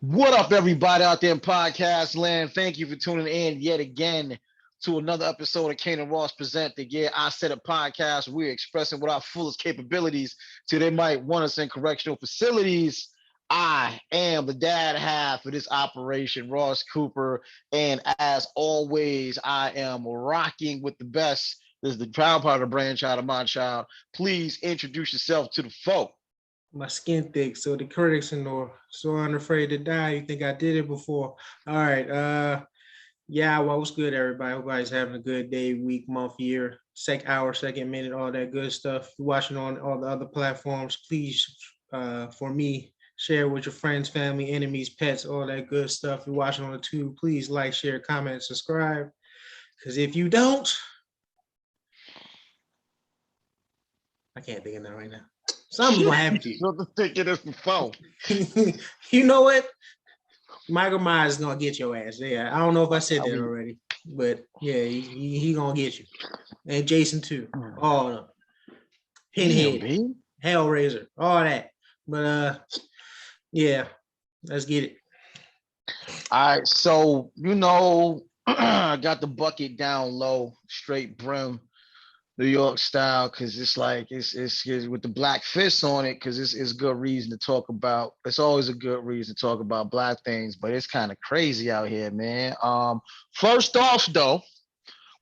What up, everybody out there in podcast land? Thank you for tuning in yet again to another episode of Kane and Ross Present the Yeah, I Said It podcast. We're expressing what our fullest capabilities till they might want us in correctional facilities. I am the dad half of this operation, Ross Cooper, and as always, I am rocking with the best. This is the proud part of the brainchild of my child. Please introduce yourself to the folk. My skin thick, so the critics ignore. So unafraid to die. You think I did it before? All right. Yeah. Well, what's good, everybody? Everybody's having a good day, week, month, year, hour, second, minute, all that good stuff. If you're watching on all the other platforms, please, for me, share with your friends, family, enemies, pets, all that good stuff. If you're watching on the tube, please like, share, comment, subscribe. Because if you don't, I can't think of that right now. Something's gonna happen to you. What the thick it is before. You know what? Michael Myers is gonna get your ass. Yeah, I don't know if I said that already, but yeah, he gonna get you. And Jason too. All of them. Pinhead, Hellraiser, all that. But yeah, let's get it. All right, so I got the bucket down low, straight brim, New York style, because it's like it's with the black fist on it, because it's good reason to talk about. It's always a good reason to talk about black things, but it's kind of crazy out here, man. First off, though,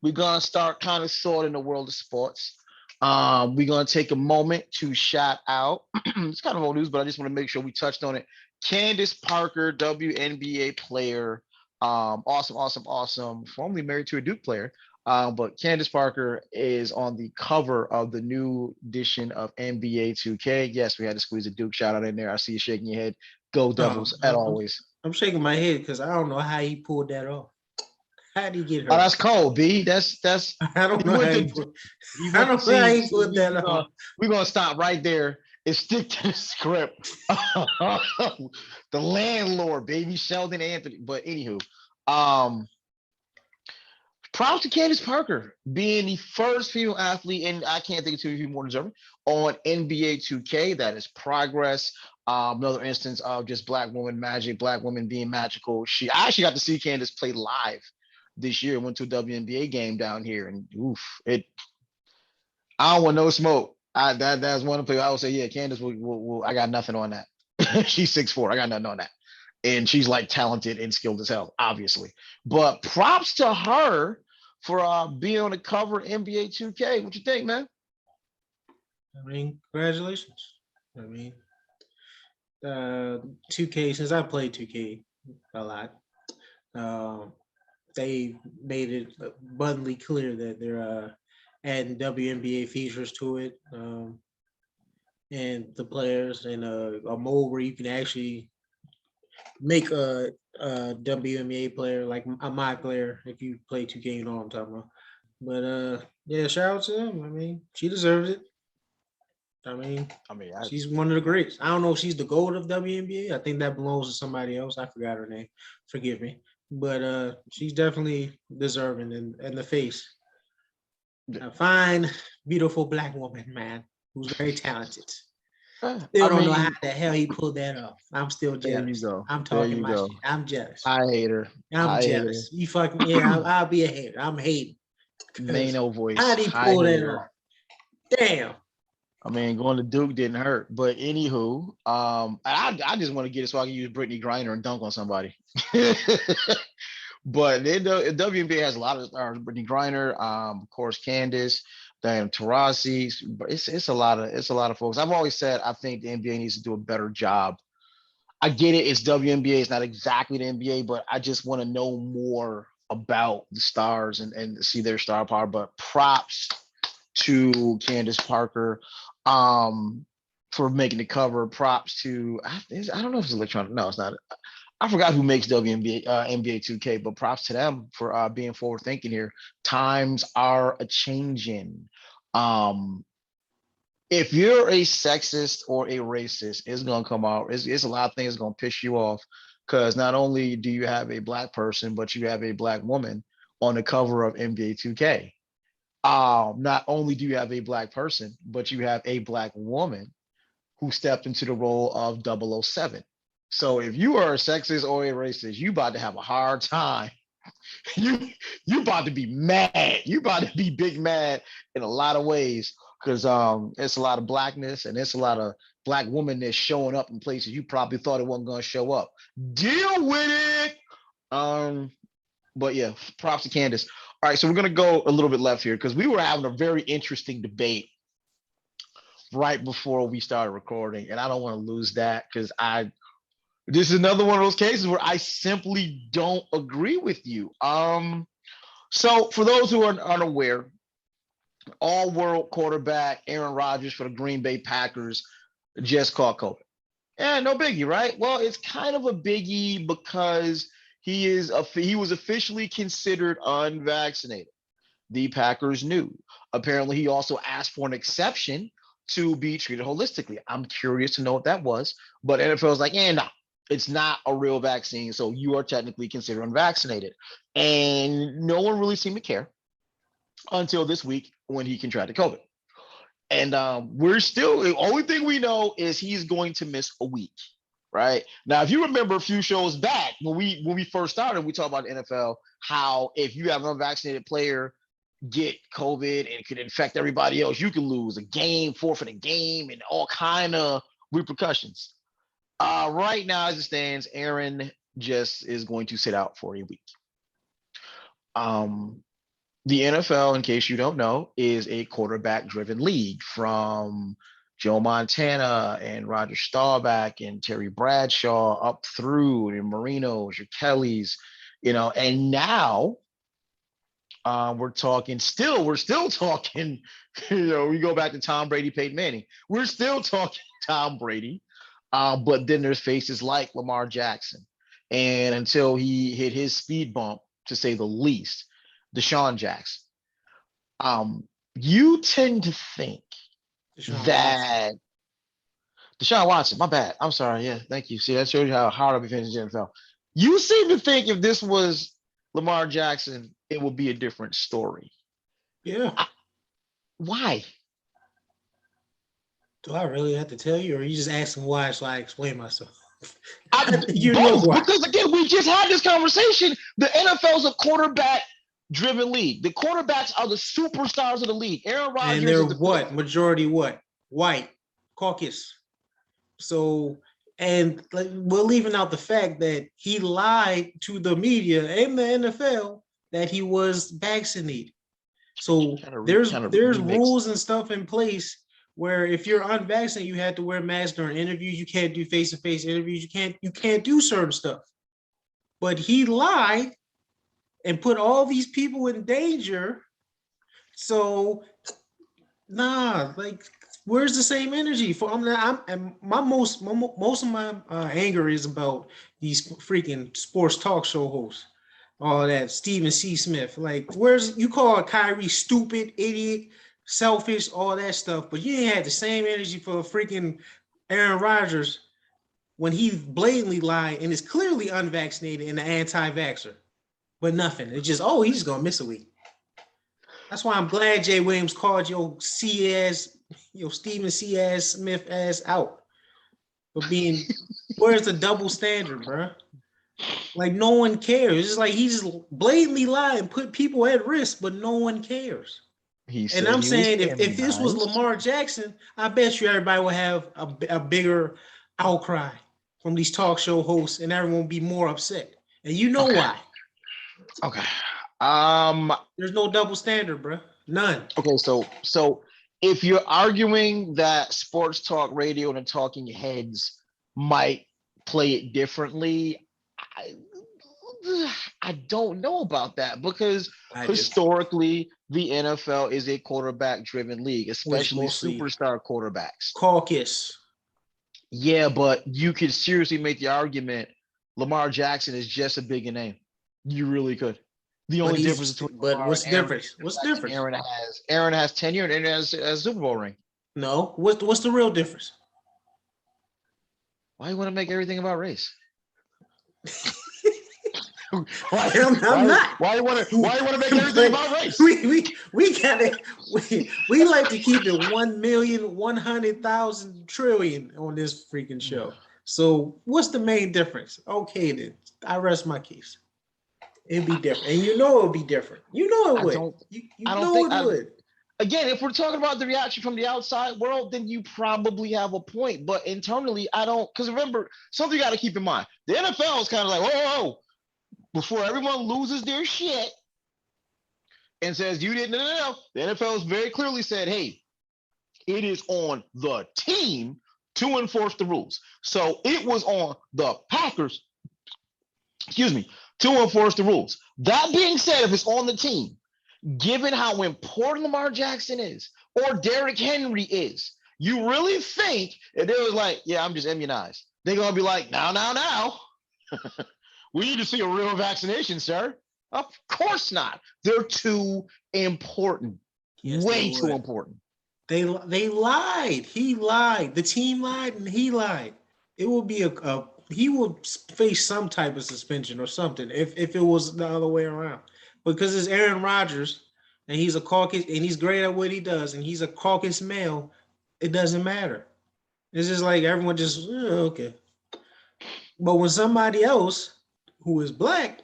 we're gonna start kind of sort in the world of sports. We're gonna take a moment to shout out. It's kind of old news, but I just want to make sure we touched on it. Candace Parker, WNBA player. Awesome. Formerly married to a Duke player. But Candace Parker is on the cover of the new edition of NBA 2K. Yes, we had to squeeze a Duke shout out in there. I see you shaking your head. Go Devils, as always. I'm shaking my head because I don't know how he pulled that off. How did he get her? Oh, that's cold, B. That's I don't know how he pulled that off. We're gonna stop right there and stick to the script. The landlord, baby, Sheldon Anthony. But anywho, props to Candace Parker being the first female athlete, and I can't think of two more deserving on NBA 2K. That is progress. Another instance of just black woman magic, black women being magical. I actually got to see Candace play live this year. Went to a WNBA game down here, and I don't want no smoke. That's one play I would say, yeah, Candace will I got nothing on that. She's 6'4". I got nothing on that. And she's like talented and skilled as hell, obviously. But props to her for being on the cover of NBA 2K. What you think, man? I mean, congratulations. I mean, 2K, since I played 2K a lot, they made it abundantly clear that they're adding WNBA features to it, and the players, and a mode where you can actually make a WNBA player like a my player. If you play 2K, you know what I'm talking about. But yeah, shout out to them. I mean, she deserves it. I mean, she's one of the greats. I don't know if she's the GOAT of WNBA. I think that belongs to somebody else. I forgot her name. Forgive me. But she's definitely deserving and the face. A fine, beautiful black woman, man, who's very talented. Still don't know how the hell he pulled that off. I'm still jealous. There you go. I'm talking my shit. I'm jealous. I hate her. I'm jealous. You fucking I'll be a hater. I'm hating. Maino voice. How did he pull that off? Damn. I mean, going to Duke didn't hurt, but anywho, I just want to get it so I can use Brittany Griner and dunk on somebody. But the WNBA has a lot of stars. Brittany Griner, of course, Candace, Diana Taurasi. It's a lot of folks. I've always said I think the NBA needs to do a better job. I get it. It's WNBA. It's not exactly the NBA, but I just want to know more about the stars and see their star power. But props to Candace Parker for making the cover. Props to I don't know if it's electronic. No, it's not. I forgot who makes WNBA NBA 2K, but props to them for being forward thinking here. Times are a changing. If you're a sexist or a racist, it's gonna come out. It's a lot of things gonna piss you off, because not only do you have a black person, but you have a black woman on the cover of NBA 2K. Not only do you have a black person, but you have a black woman who stepped into the role of 007. So if you are a sexist or a racist, you about to have a hard time. You you about to be mad. You about to be big mad in a lot of ways because it's a lot of blackness and it's a lot of black women that's showing up in places you probably thought it wasn't going to show up. Deal with it. Um, but yeah, props to Candace. All right, so we're gonna go a little bit left here because we were having a very interesting debate right before we started recording, and I don't want to lose that because I this is another one of those cases where I simply don't agree with you. So for those who are unaware, all-world quarterback Aaron Rodgers for the Green Bay Packers just caught COVID. Yeah, no biggie, right? Well, it's kind of a biggie because he was officially considered unvaccinated. The Packers knew. Apparently, he also asked for an exception to be treated holistically. I'm curious to know what that was, but NFL was like, no, it's not a real vaccine, so you are technically considered unvaccinated. And no one really seemed to care until this week when he contracted COVID. And we're still the only thing we know is he's going to miss a week. Right now, if you remember a few shows back when we first started, we talked about the NFL, how if you have an unvaccinated player get COVID and it could infect everybody else, you can lose a game, forfeit a game, and all kind of repercussions. Right now, as it stands, Aaron just is going to sit out for a week. Um, the NFL, in case you don't know, is a quarterback-driven league from Joe Montana and Roger Staubach and Terry Bradshaw up through your Marinos, your Kellys, and now we're still talking, we go back to Tom Brady, Peyton Manning. We're still talking Tom Brady, but then there's faces like Lamar Jackson. And until he hit his speed bump, to say the least, Deshaun Jackson. You tend to think that Deshaun Watson, my bad. I'm sorry. Yeah, thank you. See, that shows you how hard I'll be finishing the NFL. You seem to think if this was Lamar Jackson, it would be a different story. Yeah. Why? Do I really have to tell you, or are you just asking why so I explain myself? You know why. Because again, we just had this conversation. The NFL's a quarterback-driven league. The quarterbacks are the superstars of the league. Aaron Rodgers and they're what? Majority what? White, caucus. So, and we're leaving out the fact that he lied to the media and the NFL that he was vaccinated. So there's rules and stuff in place where if you're unvaccinated, you have to wear masks during interviews. You can't do face-to-face interviews. You can't do certain stuff. But he lied and put all these people in danger. So, where's the same energy for? Most of my anger is about these freaking sports talk show hosts. All that Stephen C. Smith, where's you call Kyrie stupid, idiot, selfish, all that stuff, but you ain't had the same energy for freaking Aaron Rodgers when he blatantly lied and is clearly unvaccinated and an anti-vaxxer. But nothing. It's just, he's just gonna miss a week. That's why I'm glad Jay Williams called your Stephen C. ass Smith ass out for being. Where's the double standard, bro? No one cares. It's like he just blatantly lied and put people at risk, but no one cares. And I'm saying if this was Lamar Jackson, I bet you everybody would have a bigger outcry from these talk show hosts, and everyone would be more upset. And you know why? Okay. There's no double standard, bro. None. Okay, so if you're arguing that sports talk radio and the talking heads might play it differently, I don't know about that because historically the NFL is a quarterback-driven league, especially superstar quarterbacks. Caucus. Yeah, but you could seriously make the argument Lamar Jackson is just a bigger name. You really could. The only difference between what's the difference? What's the difference? Aaron has tenure and Aaron has a Super Bowl ring. No, what's the real difference? Why you want to make everything about race? Why you want to make everything about race? We like to keep it 1,100,000 trillion on this freaking show. So what's the main difference? Okay, then I rest my case. It'd be different, and you know it'd be different. You know it I would. don't. You I don't know think. it would. Again, if we're talking about the reaction from the outside world, then you probably have a point. But internally, I don't. Because remember, something you got to keep in mind: the NFL is kind of like, whoa, whoa, whoa, before everyone loses their shit and says you didn't. No, no, no. The NFL has very clearly said, hey, it is on the team to enforce the rules. So it was on the Packers, excuse me, to enforce the rules. That being said, if it's on the team, given how important Lamar Jackson is or Derrick Henry is, you really think if they was like, yeah, I'm just immunized, they're going to be like, now, we need to see a real vaccination, sir. Of course not. They're too important. Yes, Way too important. They lied. He lied. The team lied, and he lied. It will be a he will face some type of suspension or something if it was the other way around. Because it's Aaron Rodgers, and he's a caucus, and he's great at what he does, and he's a caucus male. It doesn't matter. It's just like everyone just okay. But when somebody else who is black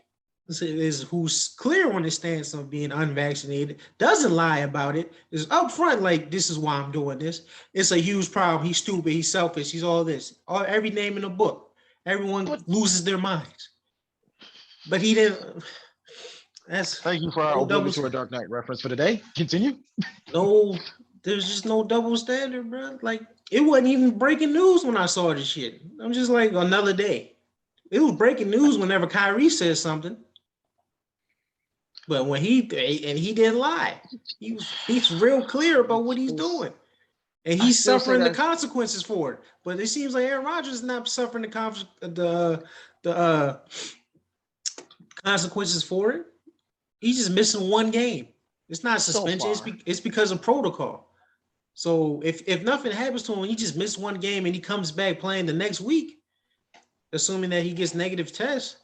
is who's clear on his stance on being unvaccinated, doesn't lie about it, is upfront like this is why I'm doing this. It's a huge problem. He's stupid. He's selfish. He's all this. Every name in the book. Everyone loses their minds. But he didn't. That's thank you for our obligatory Dark Knight reference for today. Continue. No, there's just no double standard, bro. Like it wasn't even breaking news when I saw this shit. I'm just like another day. It was breaking news whenever Kyrie says something. But when he didn't lie, he's real clear about what he's doing, and he's suffering the consequences for it. But it seems like Aaron Rodgers is not suffering the consequences for it. He's just missing one game. It's not suspension. It's because of protocol. So if nothing happens to him, he just missed one game and he comes back playing the next week, assuming that he gets negative tests,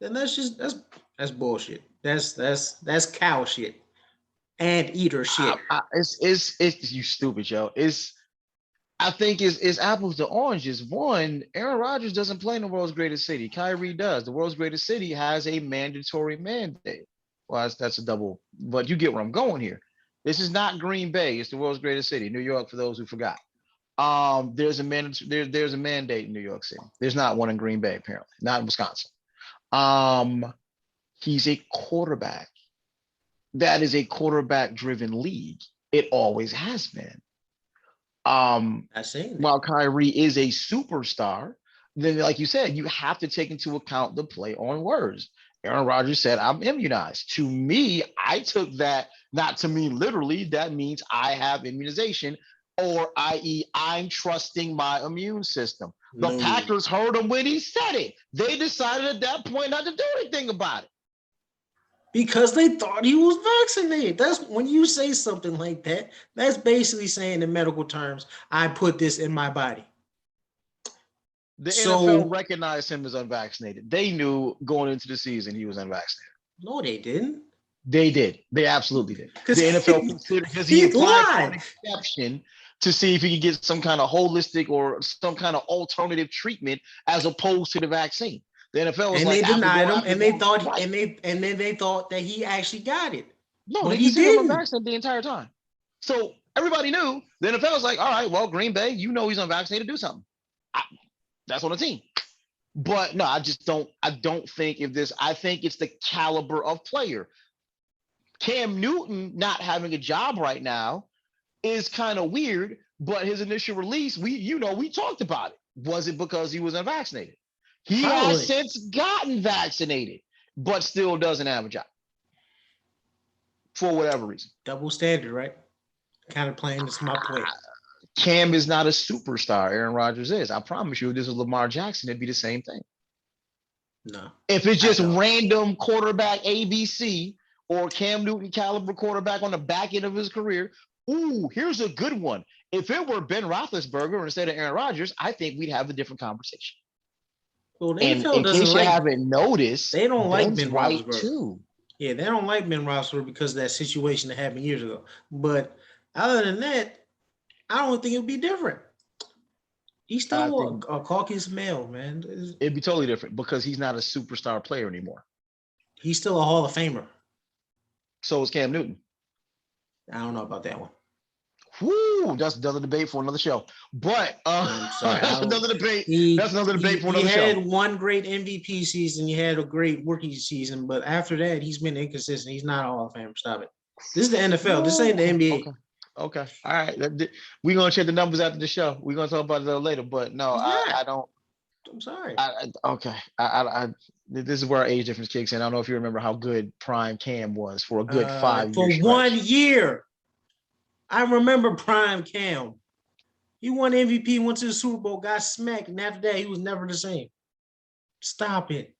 then that's bullshit. That's cow shit and eater shit. It's you stupid, yo. I think it's apples to oranges. One, Aaron Rodgers doesn't play in the world's greatest city. Kyrie does. The world's greatest city has a mandatory mandate. Well, that's a double, but you get where I'm going here. This is not Green Bay. It's the world's greatest city, New York. For those who forgot, there's a mandate in New York City. There's not one in Green Bay, apparently, not in Wisconsin. He's a quarterback. That is a quarterback-driven league. It always has been. While Kyrie is a superstar, then like you said, you have to take into account the play on words. Aaron Rodgers said, I'm immunized. To me, I took that not to mean literally, that means I have immunization, or i.e., I'm trusting my immune system. The Packers heard him when he said it. They decided at that point not to do anything about it. Because they thought he was vaccinated. That's when you say something like that, that's basically saying in medical terms, I put this in my body. The NFL recognized him as unvaccinated. They knew going into the season he was unvaccinated. No, they didn't. They did. They absolutely did. The NFL considered, because he applied for an exception to see if he could get some kind of holistic or some kind of alternative treatment as opposed to the vaccine. The NFL was they denied him, and they thought, and then they thought that he actually got it. No, they considered him unvaccinated the entire time. So everybody knew. The NFL was like, all right, well, Green Bay, you know he's unvaccinated, do something. That's on the team. But no, I don't think I think it's the caliber of player. Cam Newton not having a job right now is kind of weird, but his initial release, we talked about it. Was it because he was unvaccinated? He has since gotten vaccinated, but still doesn't have a job for whatever reason. Double standard, right? Kind of playing the smart play. Cam is not a superstar. Aaron Rodgers is. I promise you, if this was Lamar Jackson, it'd be the same thing. No. If it's just random quarterback ABC or Cam Newton caliber quarterback on the back end of his career, here's a good one. If it were Ben Roethlisberger instead of Aaron Rodgers, I think we'd have a different conversation. Well, and in case you haven't noticed, they don't like Ben right Roethlisberger too. Yeah, they don't like Ben Roethlisberger because of that situation that happened years ago. But other than that, I don't think it would be different. He's I still think a Caucasian male, man. it'd be totally different because he's not a superstar player anymore. He's still a Hall of Famer. So is Cam Newton. I don't know about that one. Whoo, that's another debate for another show. But I'm sorry. that's another debate. He, That's another debate for another he had show. one great MVP season. He had a great rookie season, but after that, he's been inconsistent. He's not a Hall of Famer. Stop it. This is the NFL. This ain't the NBA. Okay. All right. We're gonna check the numbers after the show. We're gonna talk about it later. But no, I don't. I'm sorry. Okay. This is where our age difference kicks in. I don't know if you remember how good Prime Cam was for a good 5 years. For 1 year. I remember Prime Cam. He won MVP, went to the Super Bowl, got smacked, and after that, he was never the same. Stop it.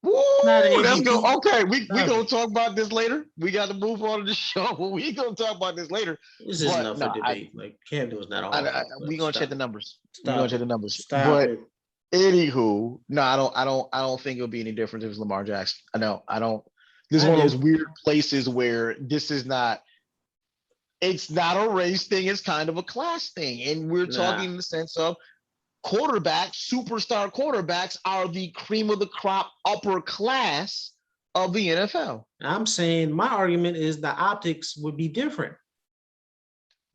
Woo, let's go. Okay, we gonna talk about this later. We got to move on to the show. We gonna talk about this later. This is enough for debate. Like Cam was not all. We gonna check the numbers. Stop. We gonna check the numbers. Stop but it. Anywho, no, I don't think it'll be any different if it's Lamar Jackson. I don't. This is one of those weird places where this is not. It's not a race thing. It's kind of a class thing, and we're talking in the sense of quarterbacks. Superstar quarterbacks are the cream of the crop, upper class of the NFL. I'm saying my argument is the optics would be different.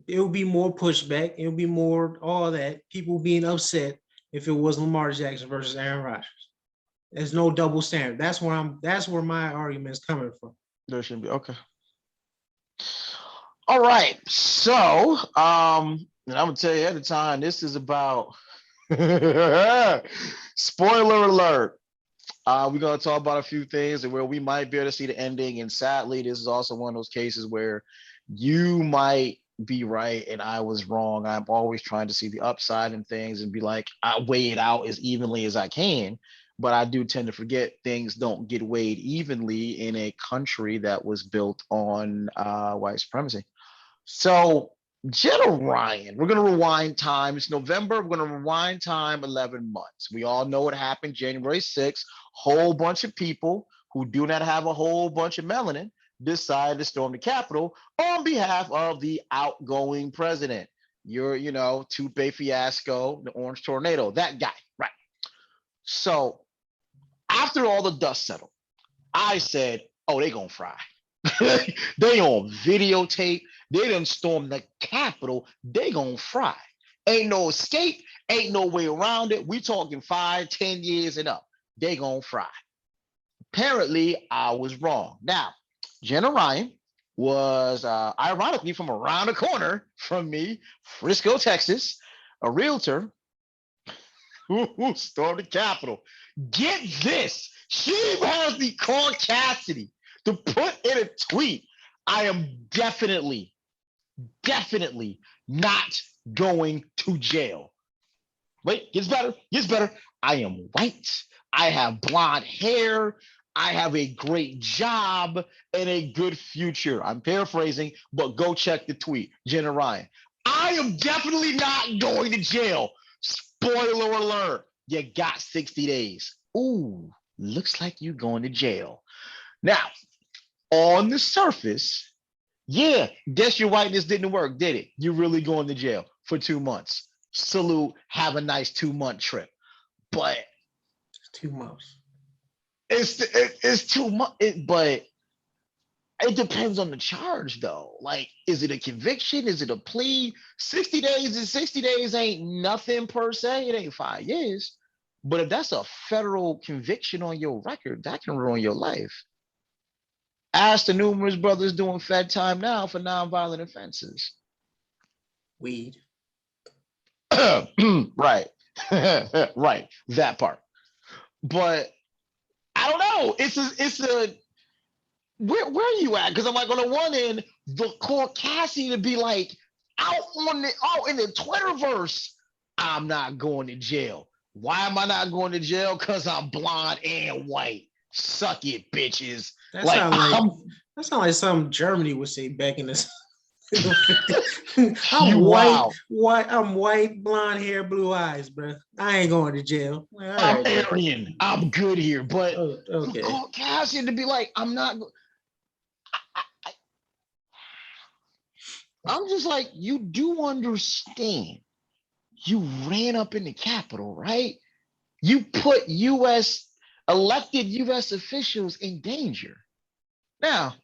It would be more pushback. It would be more all that. People being upset if it was Lamar Jackson versus Aaron Rodgers. There's no double standard. That's where my argument is coming from. There should be okay. All right. So, and I'm gonna tell you at the time, this is about spoiler alert. We're gonna talk about a few things and where we might be able to see the ending. And sadly, this is also one of those cases where you might be right and I was wrong. I'm always trying to see the upside in things and be like, I weigh it out as evenly as I can. But I do tend to forget things don't get weighed evenly in a country that was built on white supremacy. So Jenna Ryan, we're going to rewind time. It's November. We're going to rewind time 11 months. We all know what happened January 6th. Whole bunch of people who do not have a whole bunch of melanin decided to storm the Capitol on behalf of the outgoing president. Tupe Fiasco, the Orange Tornado, that guy, right? So after all the dust settled, I said, oh, they going to fry. They on videotape. They done storm the Capitol. They gonna fry. Ain't no escape. Ain't no way around it. We talking 5, 10 years and up. They gonna fry. Apparently, I was wrong. Now, Jenna Ryan was ironically from around the corner from me, Frisco, Texas, a realtor who stormed the Capitol. Get this. She has the audacity to put in a tweet, I am definitely not going to jail. Wait, gets better. I am white. I have blonde hair. I have a great job and a good future. I'm paraphrasing, but go check the tweet. Jenna Ryan. I am definitely not going to jail. Spoiler alert. You got 60 days. Ooh, looks like you're going to jail. Now, on the surface, yeah, guess your whiteness didn't work, did it? You're really going to jail for 2 months. Salute, have a nice 2-month trip. But 2 months. It's 2 months, but it depends on the charge, though. Like, is it a conviction? Is it a plea? 60 days and 60 days ain't nothing per se. It ain't 5 years. But if that's a federal conviction on your record, that can ruin your life. Ask the numerous brothers doing Fed time now for nonviolent offenses. Weed. Right. Right. That part. But I don't know. It's a where are you at? Because I'm like, on the one end, the Caucasian to be like out in the Twitterverse, I'm not going to jail. Why am I not going to jail? Because I'm blonde and white. Suck it, bitches. That sounds like something Germany would say back in this. I'm white, blonde hair, blue eyes, bro. I ain't going to jail. I'm Aryan. I'm good here, but okay. Caucasian to be like, I'm not. I'm just like, you do understand You ran up in the Capitol, right? You put elected U.S. officials in danger. Now,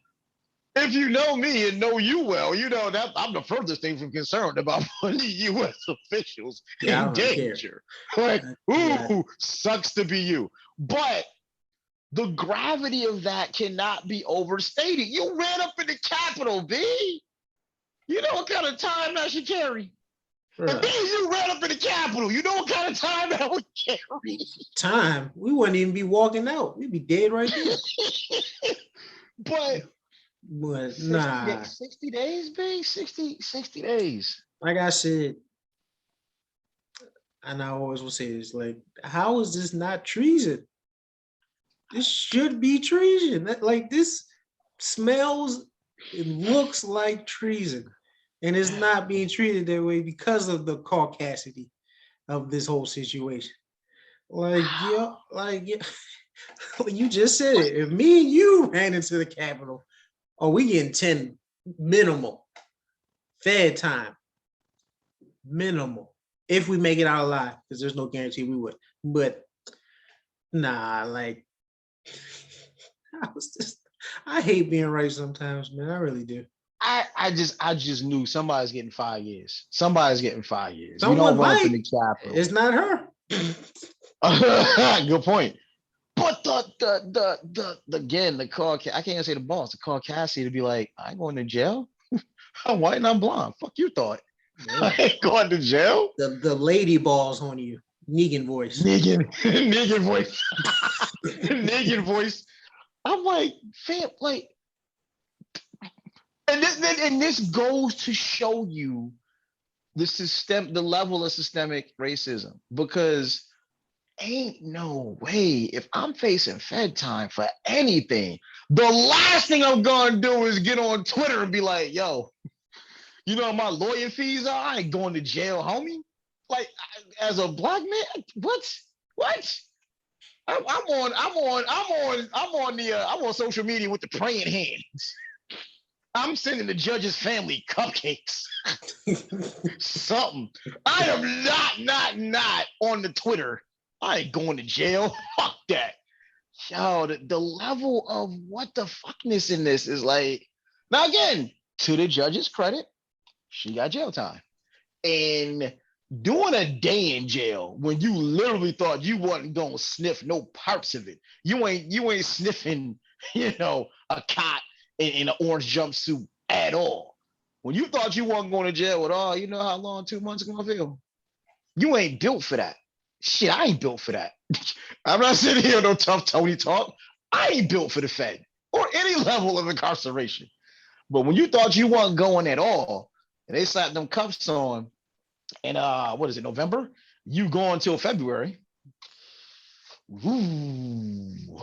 if you know me and know you well, you know that I'm the furthest thing from concerned about putting U.S. officials Yeah, I in don't really care. danger. Like, Yeah. ooh, sucks to be you. But the gravity of that cannot be overstated. You ran up in the Capitol, B. You know what kind of time that should carry? And Bruh. then you ran up in the Capitol. You know what kind of time that would carry? Time, we wouldn't even be walking out. We'd be dead right there. But But 60, nah, 60 days, B? 60 days. like I said, and I always will say this, like, how is this not treason? This should be treason. Like this smells, it looks like treason. And it's not being treated that way because of the caucasity of this whole situation. Yeah, you just said it. If me and you ran into the Capitol, oh, we getting 10 minimal. Fed time. Minimal. If we make it out alive, because there's no guarantee we would. But nah, like I hate being right sometimes, man. I really do. I just knew somebody's getting 5 years. Somebody's getting 5 years. You don't Someone run up in might. the Capitol. It's not her. Good point. But the again, the car, I can't even say the boss, the car Cassie to be like, I ain't going to jail. I'm white and I'm blonde. Fuck you thought. Yeah. I ain't going to jail. The lady balls on you. Negan voice. Negan voice. Negan voice. I'm like, fam, like, and this goes to show you the level of systemic racism, because ain't no way if I'm facing Fed time for anything, the last thing I'm gonna do is get on Twitter and be like, yo, you know what my lawyer fees are? I ain't going to jail, homie. Like, as a black man, what? I'm on social media with the praying hands. I'm sending the judge's family cupcakes. Something. I am not on the Twitter. I ain't going to jail. Fuck that. Yo, the level of what the fuckness in this is like. Now again, to the judge's credit, she got jail time. And doing a day in jail when you literally thought you wasn't gonna sniff no parts of it. You ain't sniffing, a cot in an orange jumpsuit at all. When you thought you wasn't going to jail at all, you know how long 2 months gonna feel. You ain't built for that. Shit, I ain't built for that. I'm not sitting here no tough Tony talk. I ain't built for the Fed or any level of incarceration. But when you thought you wasn't going at all, and they slapped them cuffs on, and what is it, November? You go until February. Ooh.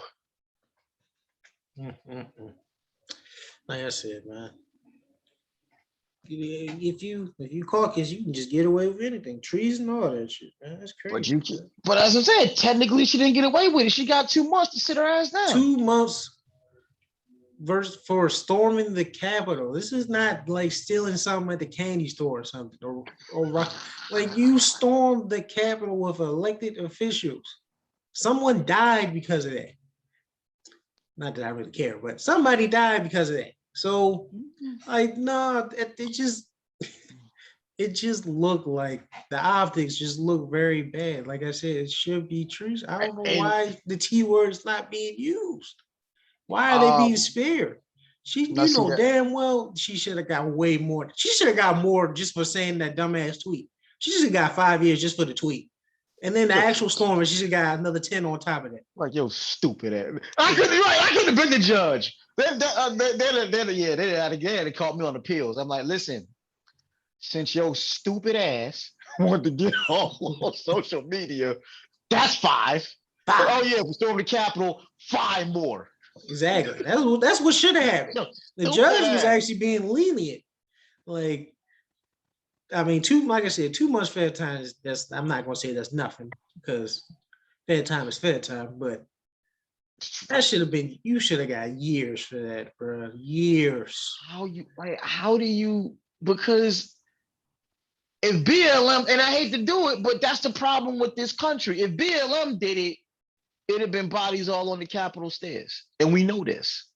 Like I said, man. If you caucus, you can just get away with anything. Treason, all that shit, man. That's crazy. But as I said, technically she didn't get away with it. She got 2 months to sit her ass down. 2 months for storming the Capitol. This is not like stealing something at the candy store or something, or like you stormed the Capitol with elected officials. Someone died because of that. Not that I really care, but somebody died because of that. So, like, no, it just looked like the optics just look very bad. Like I said, it should be treason. I don't know why the T word is not being used. Why are they being spared? Damn well she should have got way more. She should have got more just for saying that dumbass tweet. She should have got 5 years just for the tweet. And then the actual storming, she should have got another 10 on top of that. Like, yo, stupid ass. I couldn't have been the judge. They had to call me on appeals. I'm like, listen, since your stupid ass wanted to get on social media, that's 5. Oh yeah, we stormed the Capitol, 5 more. Exactly. That's what should have happened. The judge was actually being lenient. Like, I mean, 2 months Fed time I'm not gonna say that's nothing, because Fed time is Fed time, but that should have been, you should have got years for that, bro. Years. Because If BLM, and I hate to do it, but that's the problem with this country. If BLM did it, it'd have been bodies all on the Capitol stairs. And we know this.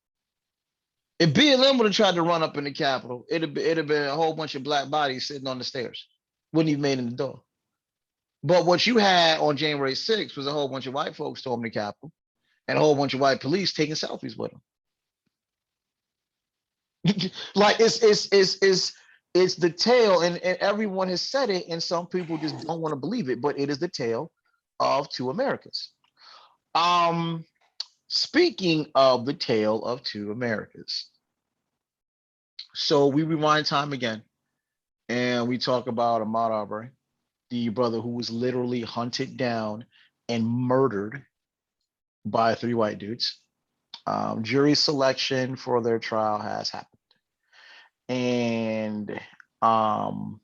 If BLM would have tried to run up in the Capitol, it'd have been a whole bunch of black bodies sitting on the stairs. Wouldn't even made in the door. But what you had on January 6th was a whole bunch of white folks storming the Capitol and a whole bunch of white police taking selfies with them. Like it's the tale, and everyone has said it, and some people just don't want to believe it, but it is the tale of two Americas. Speaking of the tale of two Americas, so we rewind time again, and we talk about Ahmad Abery, the brother who was literally hunted down and murdered by three white dudes. Jury selection for their trial has happened. And I'm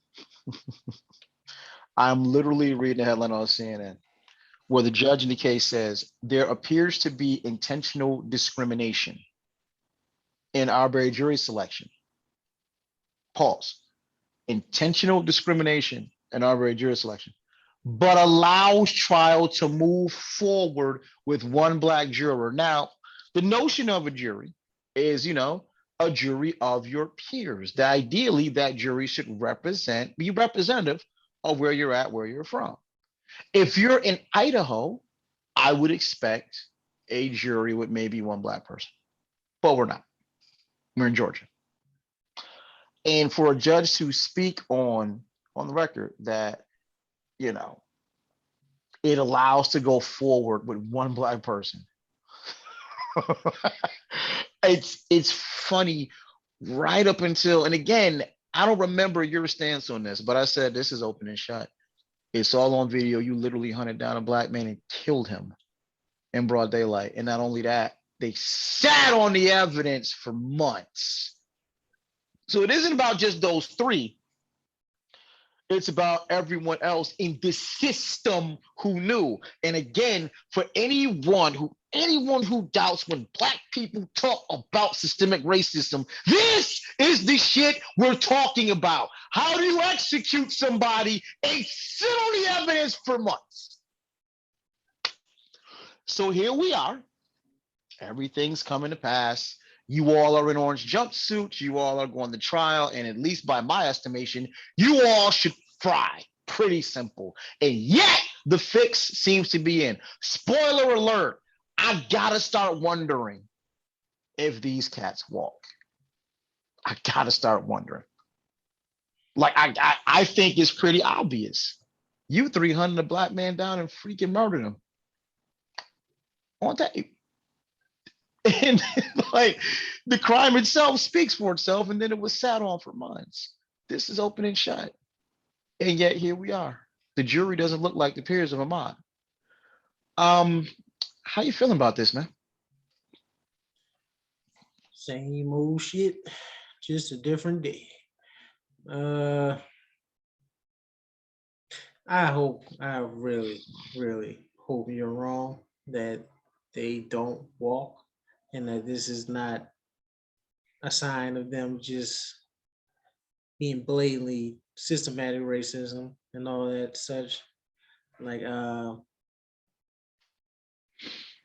literally reading a headline on CNN where the judge in the case says there appears to be intentional discrimination in Arbery jury selection. Pause. Intentional discrimination in Arbery jury selection, but allows trial to move forward with one black juror. Now, the notion of a jury is, a jury of your peers. That ideally, that jury should be representative of where you're at, where you're from. If you're in Idaho, I would expect a jury with maybe one black person, but we're not. We're in Georgia. And for a judge to speak on the record that, it allows to go forward with one black person. It's funny right up until, and again, I don't remember your stance on this, but I said this is open and shut. It's all on video. You literally hunted down a black man and killed him in broad daylight. And not only that, they sat on the evidence for months. So it isn't about just those three. It's about everyone else in the system who knew. And again, for anyone who doubts when black people talk about systemic racism, this is the shit we're talking about. How do you execute somebody and sit on the evidence for months? So here we are. Everything's coming to pass. You all are in orange jumpsuits. You all are going to trial. And at least by my estimation, you all should fry. Pretty simple. And yet the fix seems to be in. Spoiler alert. I gotta start wondering if these cats walk. I gotta start wondering. Like I think it's pretty obvious. You 300 a black man down and freaking murdered him on tape. And like the crime itself speaks for itself, and then it was sat on for months. This is open and shut. And yet here we are. The jury doesn't look like the peers of Ahmad. How you feeling about this, man? Same old shit, just a different day. I really, really hope you're wrong that they don't walk and that this is not a sign of them just being blatantly systematic racism and all that such. Like,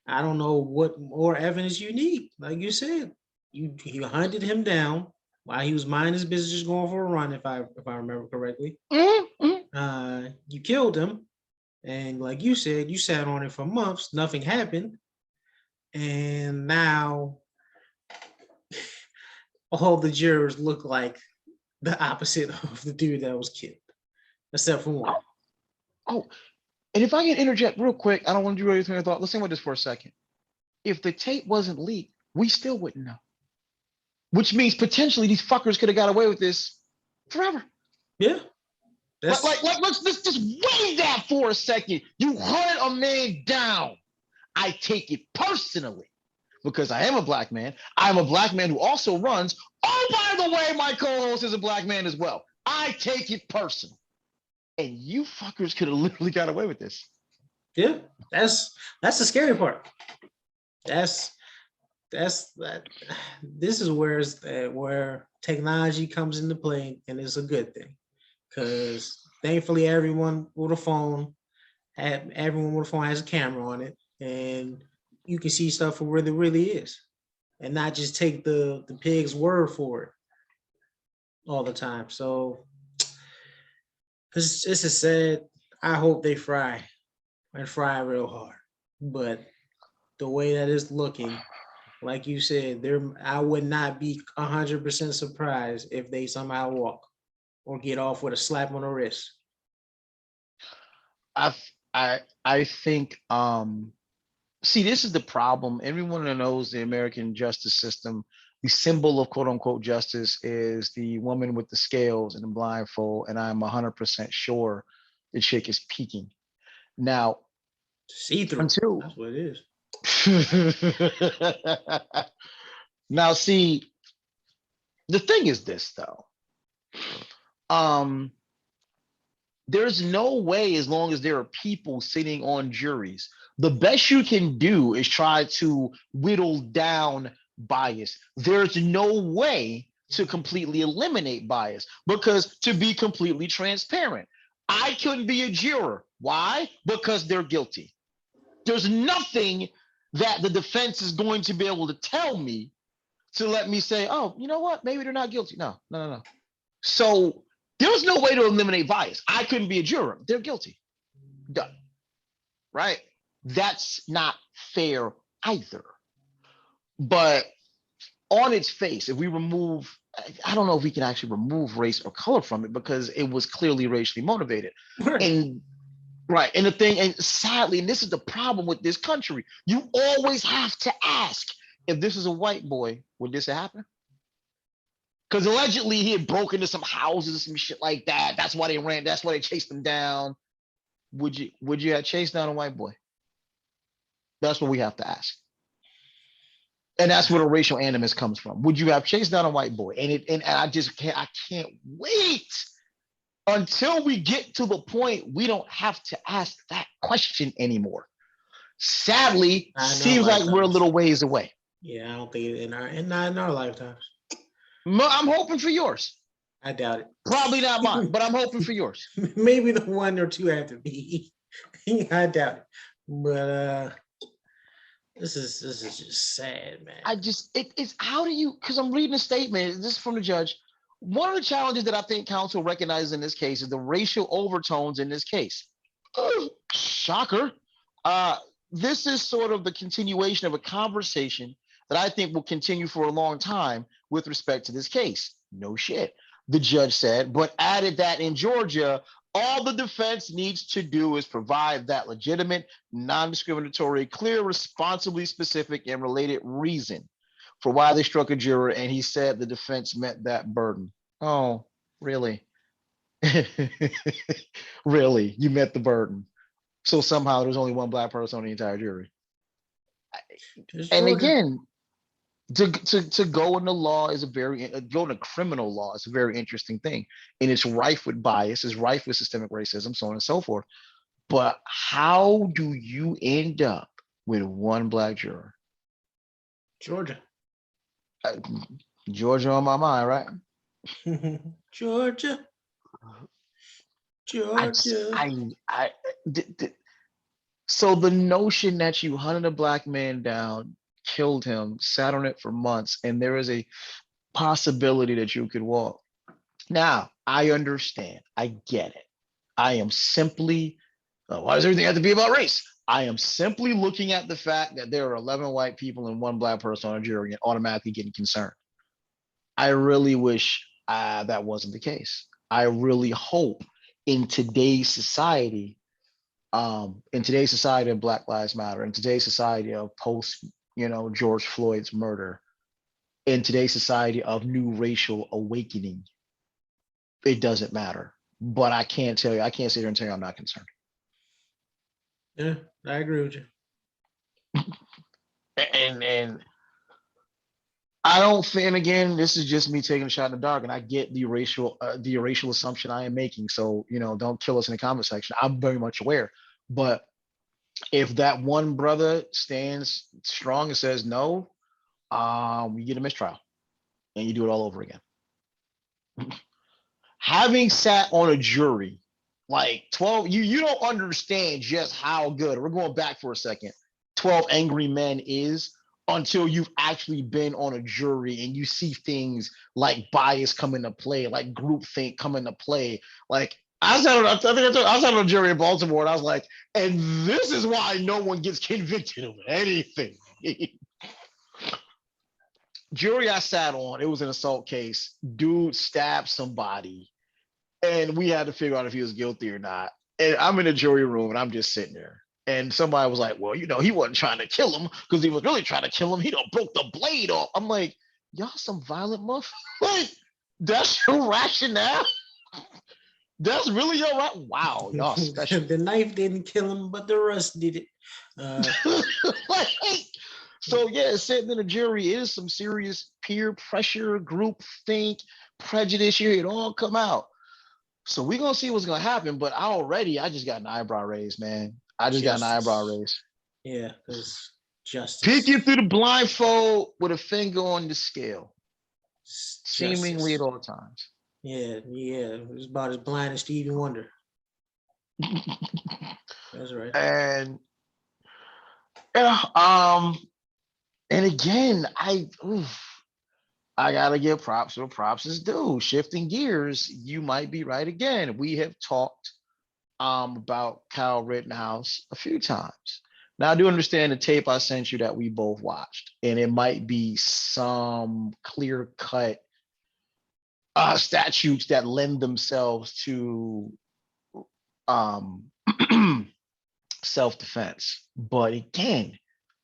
I don't know what more evidence you need. Like you said, you hunted him down while he was minding his business, just going for a run, if I remember correctly. Mm-hmm. You killed him, and like you said, you sat on it for months. Nothing happened, and now all the jurors look like the opposite of the dude that was killed, except for one. Oh, and if I can interject real quick, I don't want to do anything I thought. Let's think about this for a second. If the tape wasn't leaked, we still wouldn't know. Which means potentially these fuckers could have got away with this forever. Yeah. Let's just weigh that for a second. You hunted a man down. I take it personally because I am a black man. I'm a black man who also runs. Oh, by the way, my co-host is a black man as well. I take it personal. And you fuckers could have literally got away with this. Yeah, that's the scary part. That's that. This is where technology comes into play, and it's a good thing because thankfully, everyone with a phone, everyone with a phone has a camera on it, and you can see stuff for where it really is, and not just take the pig's word for it all the time. So this is sad. I hope they fry and fry real hard, but the way that it's looking, like you said, I would not be 100% surprised if they somehow walk or get off with a slap on the wrist. I I think see, this is the problem. Everyone that knows the American justice system, the symbol of quote unquote justice is the woman with the scales and the blindfold, and I'm 100% sure the chick is peeking. Now, See through. until That's what it is. now, see, the thing is this though. Um, there's no way, as long as there are people sitting on juries, the best you can do is try to whittle down bias. There's no way to completely eliminate bias, because to be completely transparent, I couldn't be a juror. Why? Because they're guilty. There's nothing that the defense is going to be able to tell me to let me say, oh, you know what? Maybe they're not guilty. No, no, no, no. So there's no way to eliminate bias. I couldn't be a juror. They're guilty. Done. Right? That's not fair either. But on its face, if we remove, I don't know if we can actually remove race or color from it, because it was clearly racially motivated. Right. And right. And the thing, and sadly, and this is the problem with this country, you always have to ask, if this is a white boy, would this happen? Because allegedly he had broken into some houses and some shit like that. That's why they ran. That's why they chased him down. Would you have chased down a white boy? That's what we have to ask. And that's where the racial animus comes from. Would you have chased down a white boy? And I can't wait until we get to the point we don't have to ask that question anymore. Sadly, seems like we're a little ways away. Yeah, I don't think not in our lifetimes. I'm hoping for yours. I doubt it. Probably not mine, but I'm hoping for yours. Maybe the one or two after me. I doubt it. But this is just sad, man. It's how do you, because I'm reading a statement, this is from the judge. One of the challenges that I think counsel recognizes in this case is the racial overtones in this case. Shocker. This is sort of the continuation of a conversation that I think will continue for a long time with respect to this case. No shit. The judge said, but added that in Georgia, all the defense needs to do is provide that legitimate, non-discriminatory, clear, responsibly specific, and related reason for why they struck a juror. And he said the defense met that burden. Oh, really? Really? You met the burden. So somehow there's only one black person on the entire jury. And again, to go into law is go into criminal law is a very interesting thing, and it's rife with bias, it's rife with systemic racism, so on and so forth. But how do you end up with one black juror? Georgia. Georgia on my mind, right? Georgia. So the notion that you hunted a black man down, killed him, sat on it for months, and there is a possibility that you could walk. Now, I understand. I get it. I am simply, why does everything have to be about race? I am simply looking at the fact that there are 11 white people and one black person on a jury and automatically getting concerned. I really wish that wasn't the case. I really hope in today's society of Black Lives Matter, in today's society of post, George Floyd's murder, in today's society of new racial awakening, it doesn't matter. But I can't sit here and tell you I'm not concerned. Yeah, I agree with you. And I don't think, and again, this is just me taking a shot in the dark, and I get the racial assumption I am making. So, don't kill us in the comment section. I'm very much aware. But if that one brother stands strong and says no, we get a mistrial and you do it all over again. Having sat on a jury Like 12, you don't understand just how good. We're going back for a second. 12 Angry Men is until you've actually been on a jury and you see things like bias come into play, like groupthink come into play. Like I was on a jury in Baltimore, and I was like, and this is why no one gets convicted of anything. Jury I sat on, it was an assault case. Dude stabbed somebody, and we had to figure out if he was guilty or not. And I'm in the jury room, and I'm just sitting there. And somebody was like, well, he wasn't trying to kill him because he was really trying to kill him. He done broke the blade off. I'm like, y'all some violent motherfuckers. Like, that's your rationale? That's really your right? Wow, y'all special. The knife didn't kill him, but the rust did it. Like, so yeah, sitting in a jury is some serious peer pressure, group think, prejudice here. It all come out. So we're gonna see what's gonna happen. But I just got an eyebrow raise, man. I just got an eyebrow raise. Yeah, because justice. Peeking through the blindfold with a finger on the scale. Seemingly at all times. Yeah. It's about as blind as Stevie Wonder. That's right. And again, I gotta give props where props is due. Shifting gears, you might be right again. We have talked about Kyle Rittenhouse a few times. Now I do understand the tape I sent you that we both watched, and it might be some clear-cut statutes that lend themselves to self-defense. But again,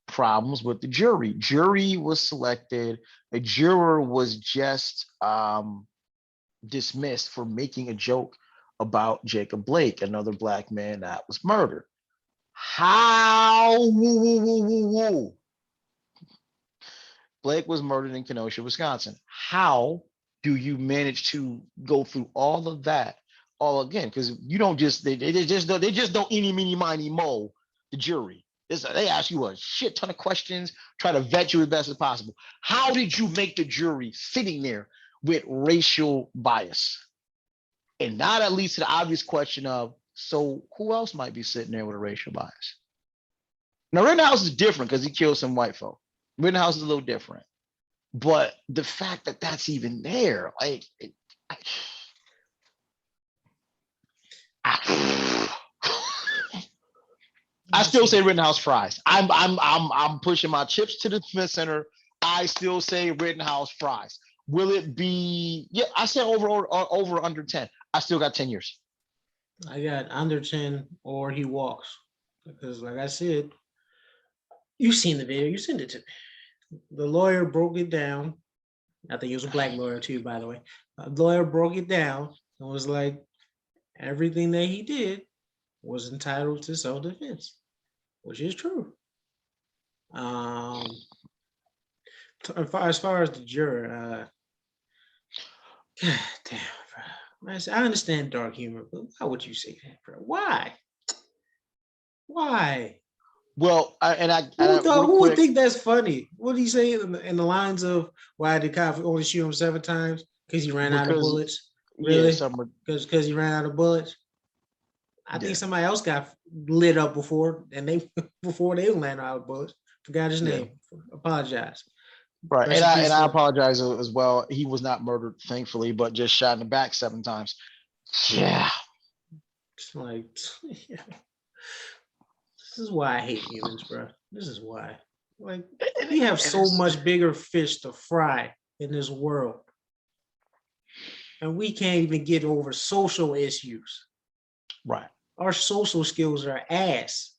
problems with the jury. Jury was selected. A juror was just dismissed for making a joke about Jacob Blake, another Black man that was murdered. How? Blake was murdered in Kenosha, Wisconsin. How do you manage to go through all of that all again? Because you don't just they just don't eeny meeny miny mo the jury. They ask you a shit ton of questions, try to vet you as best as possible. How did you make the jury sitting there with racial bias? And now that leads to the obvious question of, so who else might be sitting there with a racial bias? Now, Rittenhouse is different because he killed some white folk. Rittenhouse is a little different. But the fact that that's even there, like, I still say Rittenhouse fries. I'm pushing my chips to the Smith Center. I still say Rittenhouse fries. Will it be? Yeah, I said over under 10. I still got 10 years. I got under 10 or he walks. Because like I said, you've seen the video, you sent it to me. The lawyer broke it down. I think he was a Black lawyer too, by the way. The lawyer broke it down and was like, everything that he did was entitled to self-defense, which is true. As far as the juror, God damn, bro. I understand dark humor, but why would you say that, bro? Why? Why? Well, Who would think that's funny? What did he say in the lines of why did cop only shoot him 7 times? Because he ran out of bullets. Really? Because he ran out of bullets. I think somebody else got lit up before they ran out of bullets. Forgot his name. Apologize. Right, and I apologize as well. He was not murdered, thankfully, but just shot in the back 7 times. Yeah. It's like, yeah. This is why I hate humans, bro. This is why. Like, we have so much bigger fish to fry in this world. And we can't even get over social issues. Right. Our social skills are ass.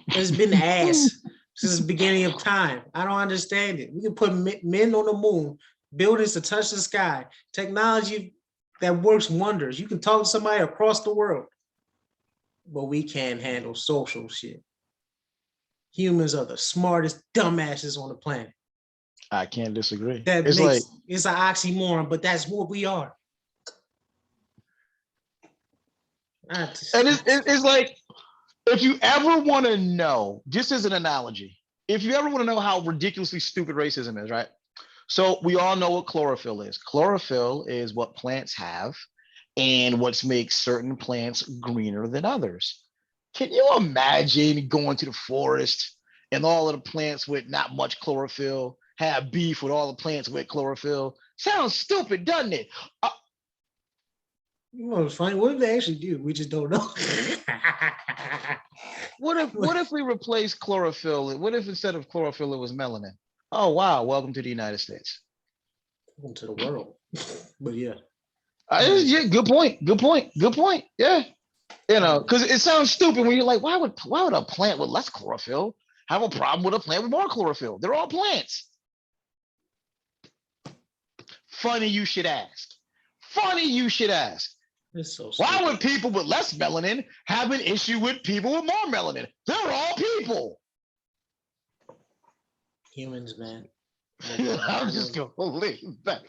It's been ass since the beginning of time. I don't understand it. We can put men on the moon, buildings to touch the sky, technology that works wonders. You can talk to somebody across the world. But we can't handle social shit. Humans are the smartest dumbasses on the planet. I can't disagree. It's an oxymoron, but that's what we are. And it's like, if you ever want to know, just as an analogy, if you ever want to know how ridiculously stupid racism is, right? So we all know what chlorophyll is. Chlorophyll is what plants have. and what makes certain plants greener than others. Can you imagine going to the forest and all of the plants with not much chlorophyll have beef with all the plants with chlorophyll? Sounds stupid, doesn't it? You know, it's funny. What if they actually do? We just don't know. What if we replace chlorophyll? What if instead of chlorophyll it was melanin? Oh wow, welcome to the United States. Welcome to the world. But yeah. Yeah, good point. Good point. Good point. Yeah. You know, because it sounds stupid when you're like, why would a plant with less chlorophyll have a problem with a plant with more chlorophyll? They're all plants. Funny you should ask. Funny you should ask. It's so Why would people with less melanin have an issue with people with more melanin? They're all people. Humans, man. I'm just gonna lean back.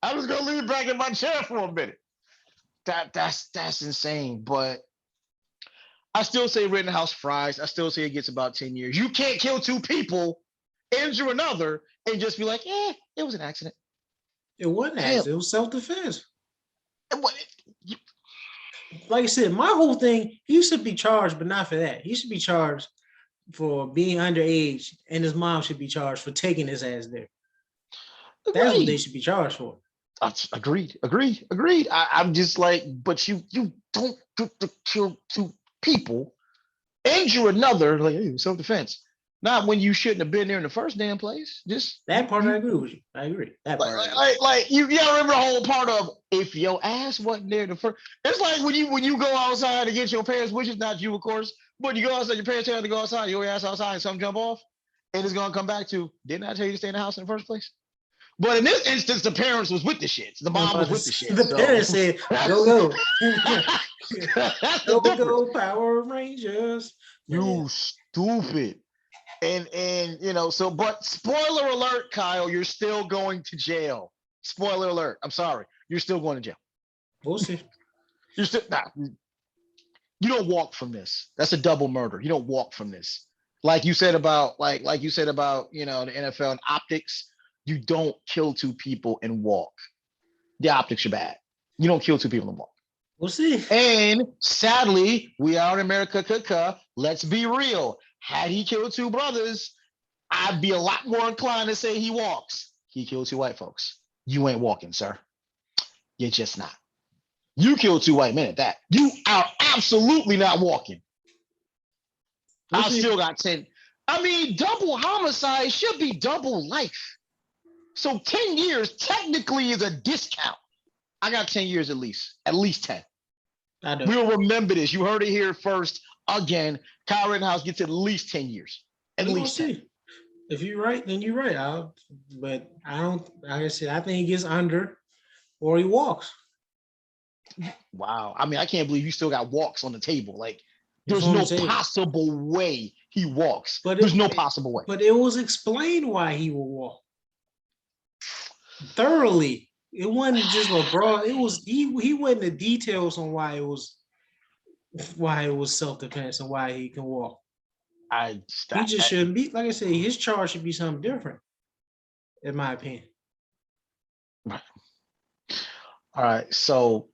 I'm just gonna lean back in my chair for a minute. That's insane. But I still say Rittenhouse fries. I still say it gets about 10 years. You can't kill two people, injure another, and just be like, it was an accident. It wasn't accident. It was self-defense. Like I said, my whole thing, he should be charged, but not for that. He should be charged for being underage, and his mom should be charged for taking his ass there. That's what they should be charged for. Agreed. I'm just like, but you don't get to kill two people, injure another, like self-defense. Not when you shouldn't have been there in the first damn place. Just that part, I agree with you. I agree. That part, like you gotta remember the whole part of if your ass wasn't there the first. It's like when you go outside to get your parents' wishes, not you, of course, but you go outside, your parents tell you to go outside, your ass outside, and something jump off, and it's gonna come back to, didn't I tell you to stay in the house in the first place? But in this instance, the parents was with the shits. The mom was with the shits. The parents said, "Go, That's go, go, Power Rangers." You stupid. And you know, so but spoiler alert, Kyle, you're still going to jail. Spoiler alert. I'm sorry, you're still going to jail. We'll see. You're still you don't walk from this. That's a double murder. You don't walk from this. Like you said about you know the NFL and optics. You don't kill two people and walk. The optics are bad. You don't kill two people and walk. We'll see. And sadly, we are in America. Let's be real. Had he killed two brothers, I'd be a lot more inclined to say he walks. He killed two white folks. You ain't walking, sir. You're just not. You killed two white men at that. You are absolutely not walking. I still got 10. I mean, double homicide should be double life. So 10 years technically is a discount. I got 10 years at least 10. We'll remember this. You heard it here first. Again, Kyle Rittenhouse gets at least 10 years. At least 10. If you're right, then you're right. But I don't, like I said, I think he gets under or he walks. Wow. I mean, I can't believe you still got walks on the table. Like, there's no possible way he walks. But there's no possible way. But it was explained why he will walk. Thoroughly. It wasn't just a broad. It was he went into details on why it was self-defense and why he can walk. He just shouldn't be, like I said, his charge should be something different, in my opinion. Right. All right. So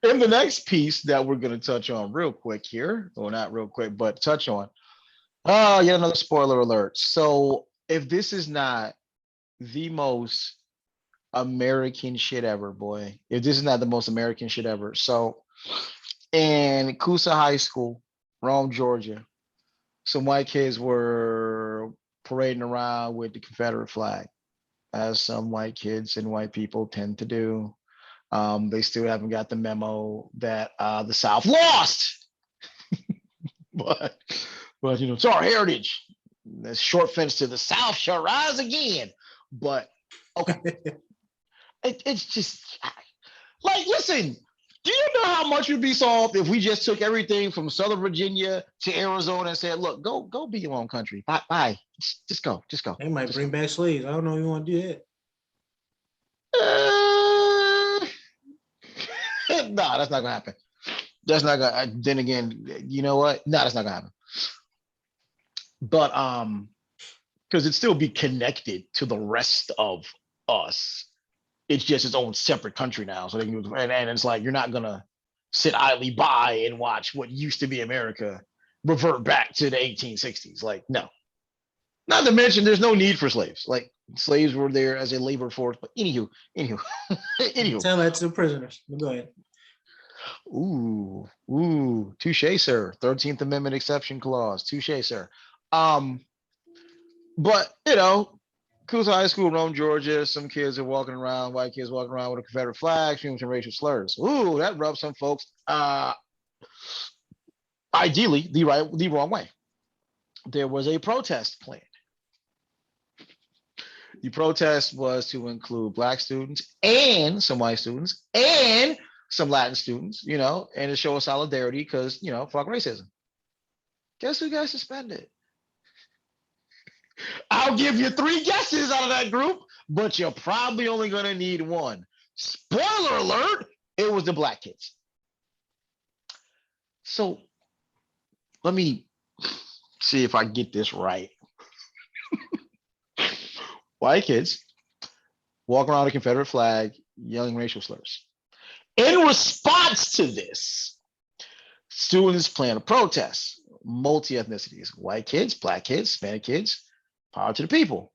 in the next piece that we're going to touch on real quick here, or not real quick, but touch on. Yet another spoiler alert. So if this is not the most American shit ever, boy. If this is not the most American shit ever. So in Coosa High School, Rome, Georgia, some white kids were parading around with the Confederate flag, as some white kids and white people tend to do. They still haven't got the memo that the South lost. but you know, it's our heritage. The short fence to the South shall rise again. But okay, it's just like, listen, do you know how much would be solved if we just took everything from Southern Virginia to Arizona and said, look, go be your own country. Bye. Just go. They might bring back slaves. I don't know if you want to do that. No, that's not gonna happen. That's not gonna. Then again, you know what? No, that's not gonna happen. But because it'd still be connected to the rest of us. It's just its own separate country now. So they can, and it's like you're not gonna sit idly by and watch what used to be America revert back to the 1860s. Like, no. Not to mention, there's no need for slaves. Like, slaves were there as a labor force. But anywho. Tell that to the prisoners. Go ahead. Touche, sir. 13th Amendment exception clause. Touche, sir. But Coosa High School, Rome, Georgia. Some kids are walking around, white kids walking around with a Confederate flag, screaming some racial slurs. Ooh, that rubs some folks. Ideally, the wrong way. There was a protest planned. The protest was to include Black students and some white students and some Latin students, and to show a solidarity because, fuck racism. Guess who got suspended? I'll give you 3 guesses out of that group, but you're probably only going to need one. Spoiler alert, it was the Black kids. So let me see if I get this right. White kids walk around with a Confederate flag, yelling racial slurs. In response to this, students plan a protest. Multi-ethnicities, white kids, Black kids, Hispanic kids, power to the people.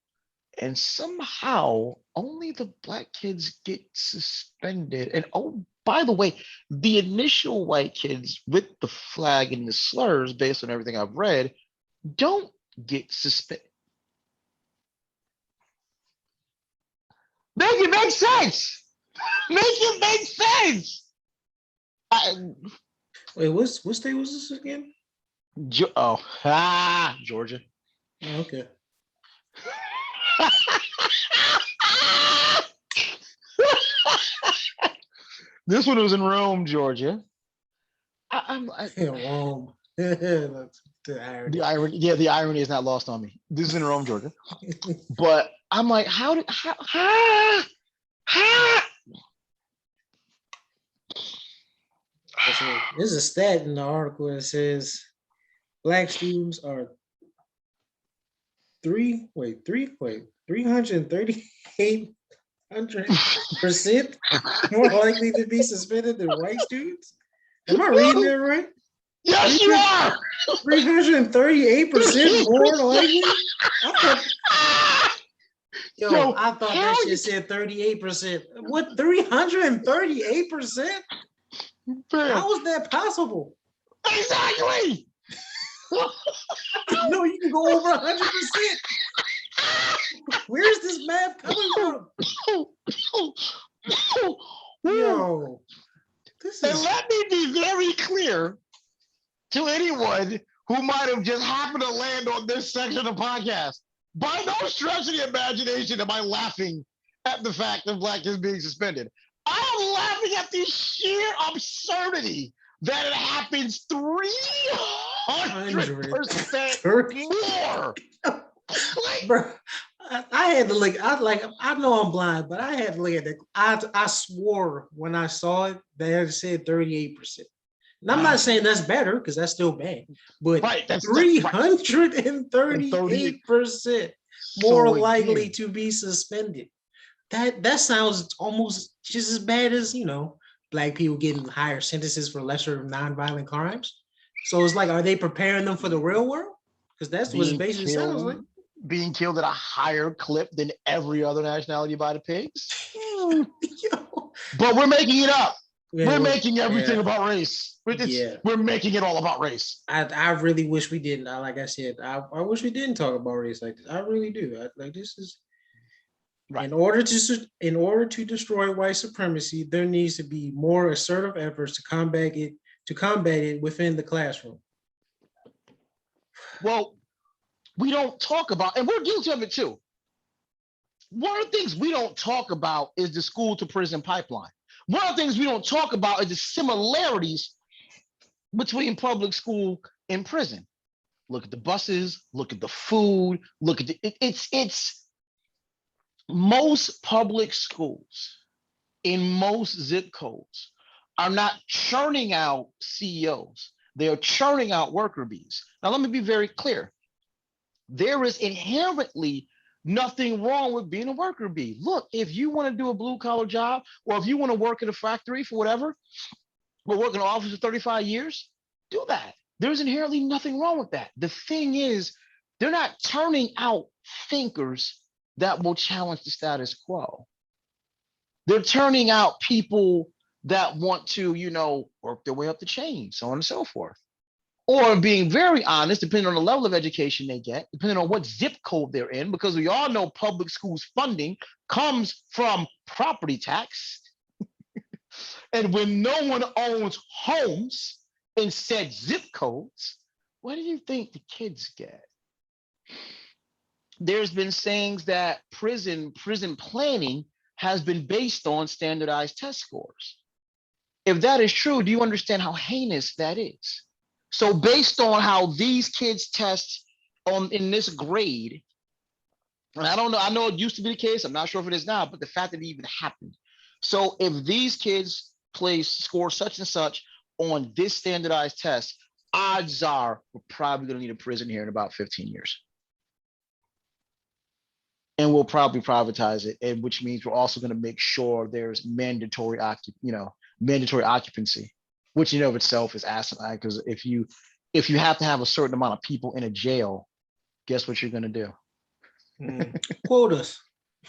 And somehow only the Black kids get suspended. And oh, by the way, the initial white kids with the flag and the slurs, based on everything I've read, don't get suspended. Make it make sense. Make it make sense. Wait, what state was this again? Georgia. Oh, okay. This one was in Rome, Georgia. Rome. The irony. The irony is not lost on me. This is in Rome, Georgia. But I'm like, There's a stat in the article that says Black students are 338% more likely to be suspended than white students. Am I reading that right? Yes, you are. 338% more likely. I thought that shit said 38%. What, 338%? How is that possible? Exactly. No, you can go over 100%. Where's this math coming from? Yo, and let me be very clear to anyone who might have just happened to land on this section of the podcast. By no stretch of the imagination am I laughing at the fact of Black kids being suspended. I am laughing at the sheer absurdity that it happens 300% more. Bro, I had to look. I know I'm blind, but I had to look at that. I swore when I saw it that it said 38%. And I'm not saying that's better because that's still bad, but 338% more likely to be suspended. That sounds almost just as bad as Black people getting higher sentences for lesser nonviolent crimes. So it's like, are they preparing them for the real world? Because that's what it basically sounds like. Being killed at a higher clip than every other nationality by the pigs. But we're making it up. We're making everything about race. We're making it all about race. I really wish we didn't. Like I said, I wish we didn't talk about race like this. I really do. This is right. In order to destroy white supremacy, there needs to be more assertive efforts to combat it within the classroom. Well, we don't talk about, and we're guilty of it too. One of the things we don't talk about is the school to prison pipeline. One of the things we don't talk about is the similarities between public school and prison. Look at the buses, look at the food, look at it's most public schools in most zip codes are not churning out CEOs. They are churning out worker bees. Now, let me be very clear. There is inherently Nothing wrong with being a worker bee. Look, if you want to do a blue collar job, or if you want to work in a factory for whatever, or work in an office for 35 years, do that. There's inherently nothing wrong with that. The thing is, they're not turning out thinkers that will challenge the status quo. They're turning out people that want to, work their way up the chain, so on and so forth. Or being very honest, depending on the level of education they get, depending on what zip code they're in, because we all know public schools funding comes from property tax. And when no one owns homes in said zip codes, what do you think the kids get? There's been sayings that prison planning has been based on standardized test scores. If that is true, do you understand how heinous that is? So based on how these kids test in this grade, and I don't know, I know it used to be the case, I'm not sure if it is now, but the fact that it even happened. So if these kids score such and such on this standardized test, odds are we're probably going to need a prison here in about 15 years. And we'll probably privatize it, and which means we're also going to make sure there's mandatory occupancy, which in of itself is asinine, because if you have to have a certain amount of people in a jail, guess what you're going to do? Quotas.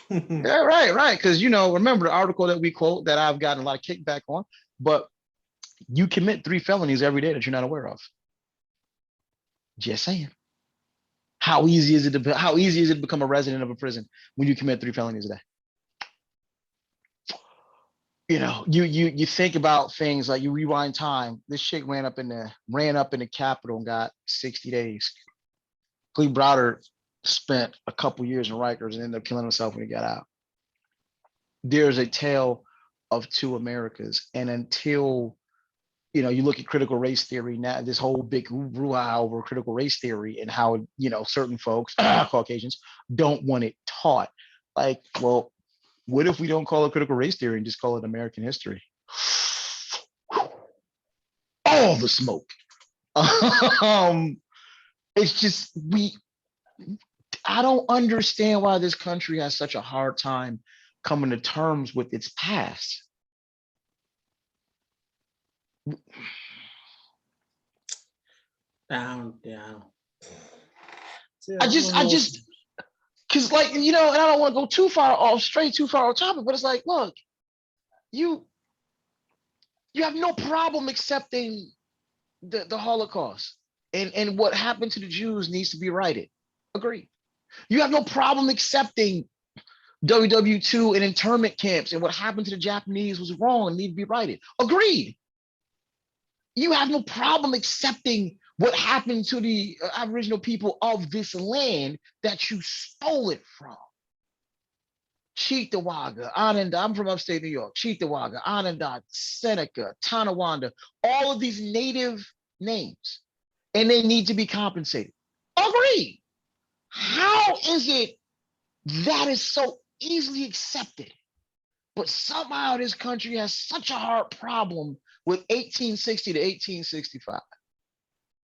Yeah, right. Because remember the article that we quote that I've gotten a lot of kickback on, but you commit 3 felonies every day that you're not aware of. Just saying. How easy is it to become a resident of a prison when you commit 3 felonies a day? You think about things like, you rewind time. This chick ran up in the Capitol and got 60 days. Cleve Browder spent a couple years in Rikers and ended up killing himself when he got out. There's a tale of 2 Americas, and until you look at critical race theory now, this whole big brouhaha over critical race theory and how certain folks, Caucasians, don't want it taught. Like, well, what if we don't call it critical race theory and just call it American history? All the smoke. It's just I don't understand why this country has such a hard time coming to terms with its past. Down. I just, because and I don't want to go too far off topic, but it's like, look, you have no problem accepting the Holocaust, and what happened to the Jews needs to be righted. Agreed. You have no problem accepting WW2 and internment camps, and what happened to the Japanese was wrong and need to be righted. Agreed. You have no problem accepting what happened to the Aboriginal people of this land that you stole it from. Cheektowaga, Ananda, I'm from upstate New York. Cheektowaga, Ananda, Seneca, Tonawanda, all of these native names, and they need to be compensated. Agreed. How is it that is so easily accepted, but somehow this country has such a hard problem with 1860 to 1865?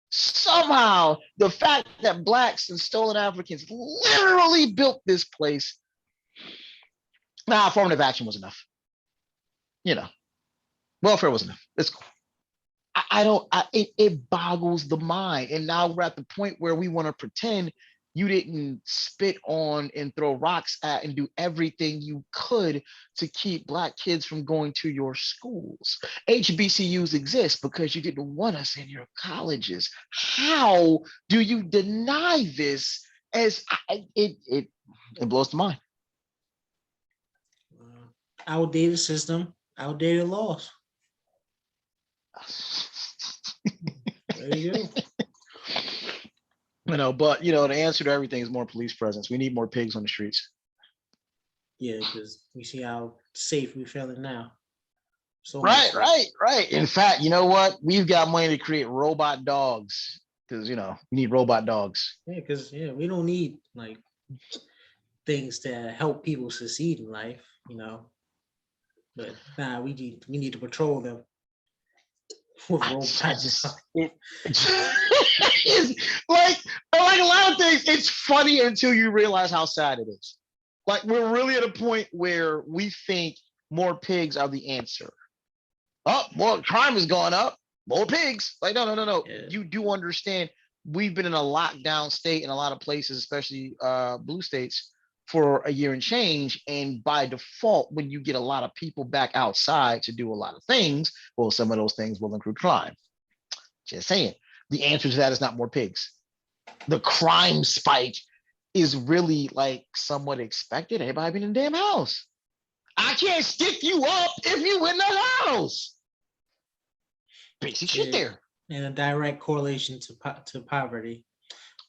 Somehow, the fact that Blacks and stolen Africans literally built this place, affirmative action was enough. Welfare was enough. It's cool. It boggles the mind. And now we're at the point where we want to pretend you didn't spit on and throw rocks at and do everything you could to keep Black kids from going to your schools. HBCUs exist because you didn't want us in your colleges. How do you deny this? It blows the mind. Outdated system, outdated laws. There you go. But the answer to everything is more police presence. We need more pigs on the streets. Yeah, because we see how safe we're feeling now. So right. In fact, you know what? We've got money to create robot dogs because we need robot dogs. Yeah, because we don't need like things to help people succeed in life, But we need to patrol them. It's like a lot one of the things, it's funny until you realize how sad it is. Like, we're really at a point where we think more pigs are the answer. Oh, more crime has gone up, more pigs. Like, no. Yeah. You do understand we've been in a lockdown state in a lot of places, especially blue states, for a year and change. And by default, when you get a lot of people back outside to do a lot of things, well, some of those things will include crime. Just saying. The answer to that is not more pigs. The crime spike is really like somewhat expected. Everybody be in the damn house. I can't stick you up if you in the house. Basic shit there. And a direct correlation to poverty.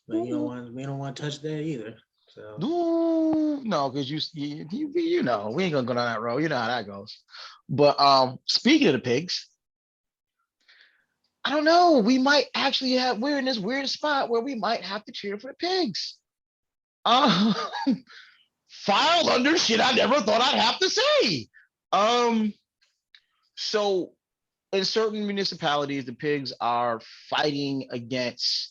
But we don't want to touch that either. So No, because you know, we ain't gonna go down that road. You know how that goes. But speaking of the pigs, I don't know. We might actually we're in this weird spot where we might have to cheer for the pigs. Filed under shit I never thought I'd have to say. So in certain municipalities, the pigs are fighting against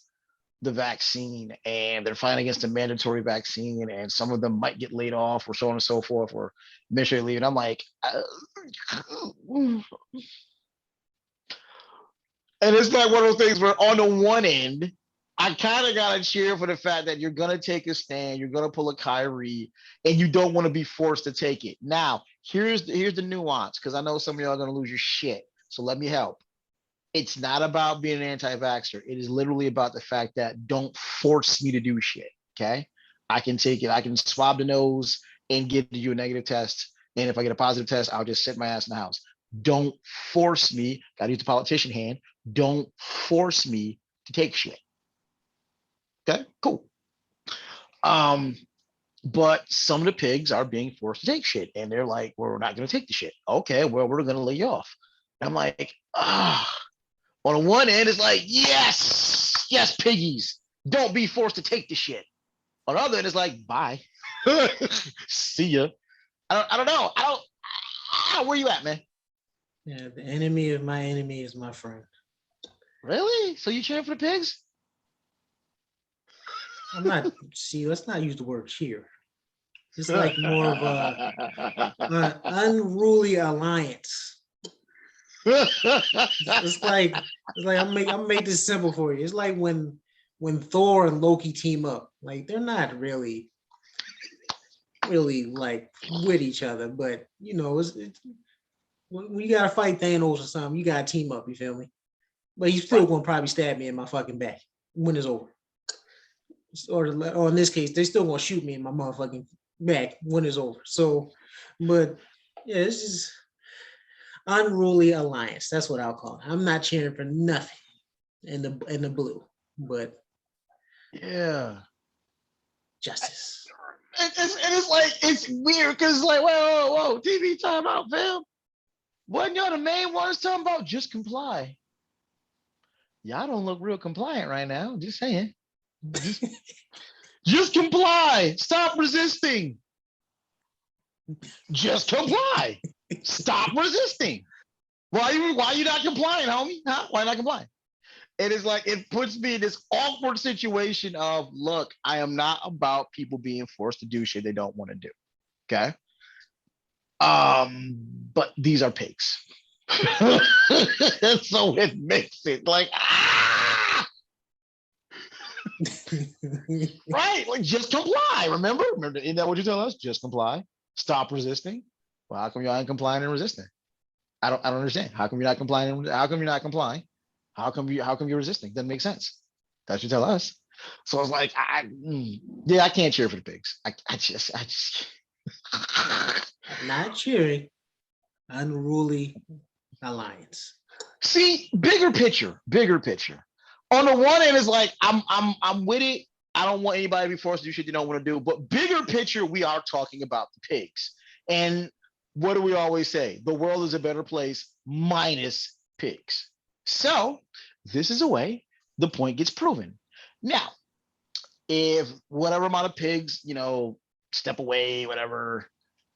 the vaccine, and they're fighting against the mandatory vaccine, and some of them might get laid off or so on and so forth, or administrative leave. And I'm like, and it's like one of those things where on the one end, I kind of got to cheer for the fact that you're going to take a stand, you're going to pull a Kyrie, and you don't want to be forced to take it. Now, here's the nuance, because I know some of y'all are going to lose your shit. So let me help. It's not about being an anti-vaxxer. It is literally about the fact that don't force me to do shit, okay? I can take it. I can swab the nose and give you a negative test. And if I get a positive test, I'll just sit my ass in the house. Don't force me. Got to use the politician hand. Don't force me to take shit. Okay, cool. But some of the pigs are being forced to take shit, and they're like, well, we're not going to take the shit. Okay, well, we're going to lay you off. And I'm like, on the one end, it's like, yes, piggies, don't be forced to take the shit. On the other end, it's like, bye, see ya. I don't know. Where you at, man? yeah, the enemy of my enemy is my friend. Really? So you cheering for the pigs? I'm not. See, let's not use the word cheer. It's like more of an unruly alliance. It's like I'm make this simple for you. It's like when Thor and Loki team up. Like they're not really like with each other, but you know, it's when you gotta fight Thanos or something, you gotta team up. You feel me? But he's still gonna probably stab me in my fucking back when it's over. Or in this case, they're still gonna shoot me in my motherfucking back when it's over. So, but yeah, this is unruly alliance. That's what I'll call it. I'm not cheering for nothing in the blue, but yeah, justice. It's like, it's weird because it's like, whoa, TV time out, fam. Wasn't y'all the main ones talking about just comply? Y'all don't look real compliant right now. Just saying. Just comply. Stop resisting. Just comply. Stop resisting. Why you not complying, homie? Huh? Why not complying? It is like, it puts me in this awkward situation of, look, I am not about people being forced to do shit they don't want to do. Okay. But these are pigs. So it makes it like, right? Like, just comply. Remember, isn't that what you tell us? Just comply. Stop resisting. Well, how come y'all ain't complying and resisting? I don't understand. How come you're not complying? How come you're not complying? How come you're resisting? Doesn't make sense. That's what you tell us. So I was like, I can't cheer for the pigs. I just Not cheering. Unruly alliance. See, bigger picture. On the one end, is like, I'm with it. I don't want anybody to be forced to do shit they don't want to do. But bigger picture, we are talking about the pigs. And what do we always say? The world is a better place minus pigs. So this is a way the point gets proven. Now, if whatever amount of pigs, step away, whatever,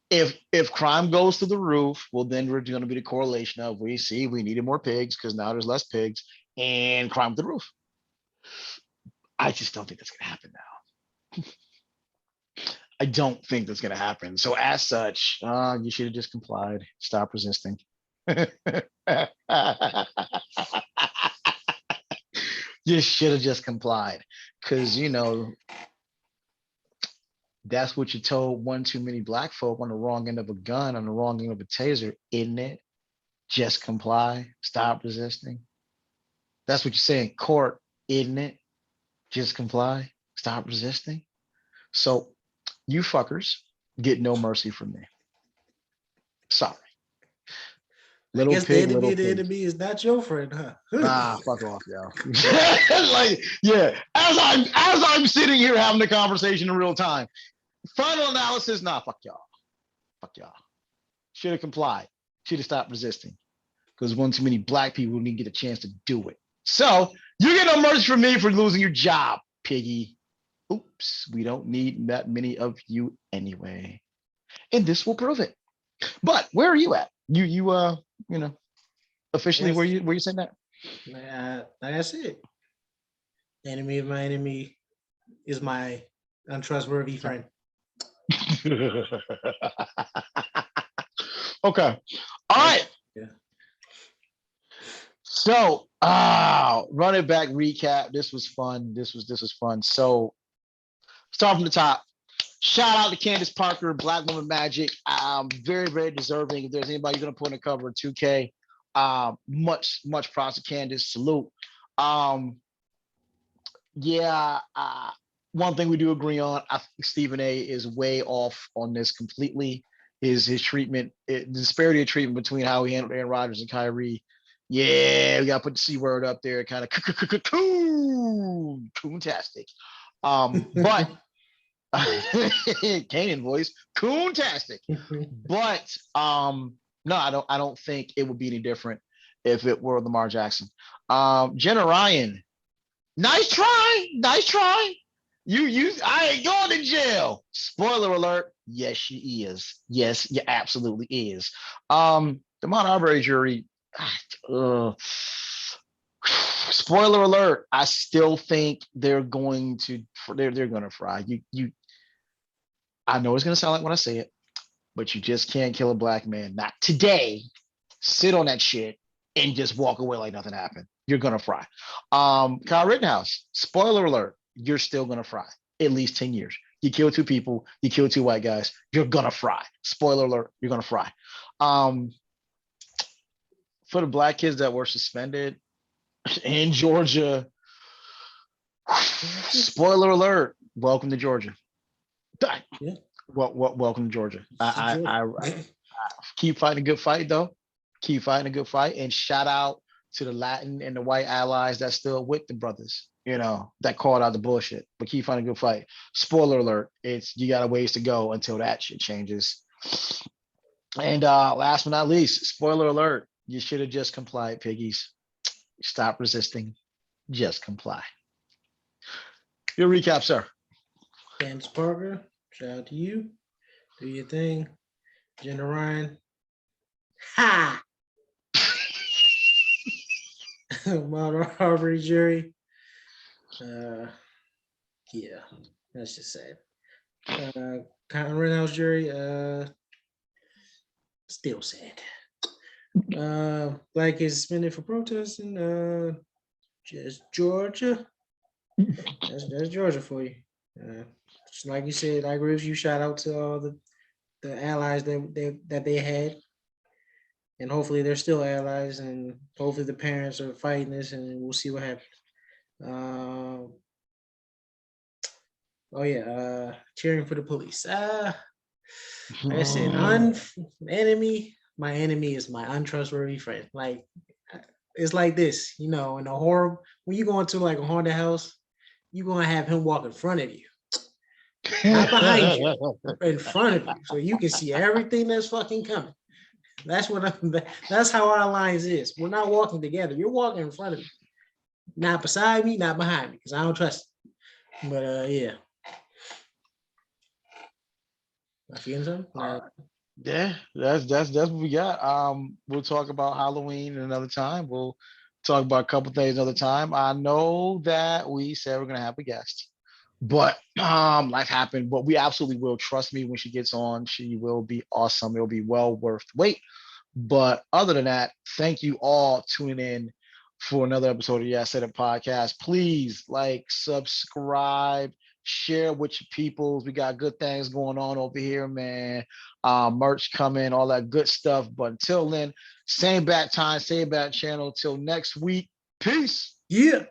if crime goes to the roof, well, then we're going to be the correlation of, we needed more pigs because now there's less pigs and crime to the roof. I just don't think that's going to happen now. I don't think that's gonna happen. So as such, you should have just complied. Stop resisting. You should have just complied, because that's what you told one too many black folk on the wrong end of a gun, on the wrong end of a taser, isn't it? Just comply. Stop resisting. That's what you say in court, isn't it? Just comply. Stop resisting. So you fuckers get no mercy from me. Sorry. I Little guess the pig, enemy little of the pig. enemy is not your friend, huh? Fuck off, yo. Like, yeah. As I'm sitting here having the conversation in real time. Final analysis, fuck y'all. Fuck y'all. Should have complied. Should have stopped resisting. Because one too many black people didn't get a chance to do it. So you get no mercy from me for losing your job, piggy. Oops, we don't need that many of you anyway. And this will prove it. But where are you at? Officially Yes. where you saying that? Like I said, enemy of my enemy is my untrustworthy friend. Okay. All right. Yeah. So run it back recap. This was fun. This was fun. So start from the top. Shout out to Candace Parker, Black Woman Magic. Very, very deserving. If there's anybody gonna put in a cover of 2K, much props to Candace. Salute. Yeah, one thing we do agree on, I think Stephen A is way off on this completely. His treatment, the disparity of treatment between how he handled Aaron Rodgers and Kyrie. Yeah, we gotta put the C word up there, kind of coon-tastic. But Canaan voice, coon-tastic. But no, I don't think it would be any different if it were Lamar Jackson. Jenna Ryan, nice try. I ain't going to jail. Spoiler alert, yes, she is. Yes, you absolutely is. The Ahmad Abery jury, spoiler alert, I still think they're going to fry. I know it's gonna sound like when I say it, but you just can't kill a black man. Not today. Sit on that shit and just walk away like nothing happened. You're gonna fry. Kyle Rittenhouse, spoiler alert, you're still gonna fry at least 10 years. You kill two people, you kill two white guys, you're gonna fry. Spoiler alert, you're gonna fry. For the black kids that were suspended in Georgia, spoiler alert, welcome to Georgia. Yeah. Welcome to Georgia. I keep fighting a good fight though. Keep fighting a good fight, and shout out to the Latin and the white allies that still with the brothers, that called out the bullshit. But keep fighting a good fight. Spoiler alert, you got a ways to go until that shit changes. And last but not least, spoiler alert, you should have just complied, piggies. Stop resisting. Just comply. Your recap, sir. Candace Parker, shout out to you. Do your thing. Jenna Ryan. Ha! Ahmad Abery jury. Yeah, that's just sad. Rittenhouse jury. Still sad. Black kids suspended for protesting. Just Georgia. That's Georgia for you. Just like you said, I agree with you. Shout out to all the allies that they had, and hopefully they're still allies, and hopefully the parents are fighting this, and we'll see what happens. Cheering for the police. Like I said, enemy. My enemy is my untrustworthy friend. Like it's like this, in a horror. When you go into like a haunted house, you're gonna have him walk in front of you, not behind you, in front of you, so you can see everything that's fucking coming. That's how our alliance is. We're not walking together. You're walking in front of me, not beside me, not behind me, because I don't trust you. But yeah. I forgetting something? Yeah, that's what we got. We'll talk about Halloween another time. We'll talk about a couple things another time. I know that we said we're gonna have a guest. But life happened. But we absolutely will. Trust me, when she gets on, she will be awesome. It'll be well worth the wait. But other than that, thank you all tuning in for another episode of Yeah I Said It podcast. Please like, subscribe, share with your peoples. We got good things going on over here, man. Merch coming, all that good stuff. But until then, same bat time, same bat channel. Till next week. Peace. Yeah.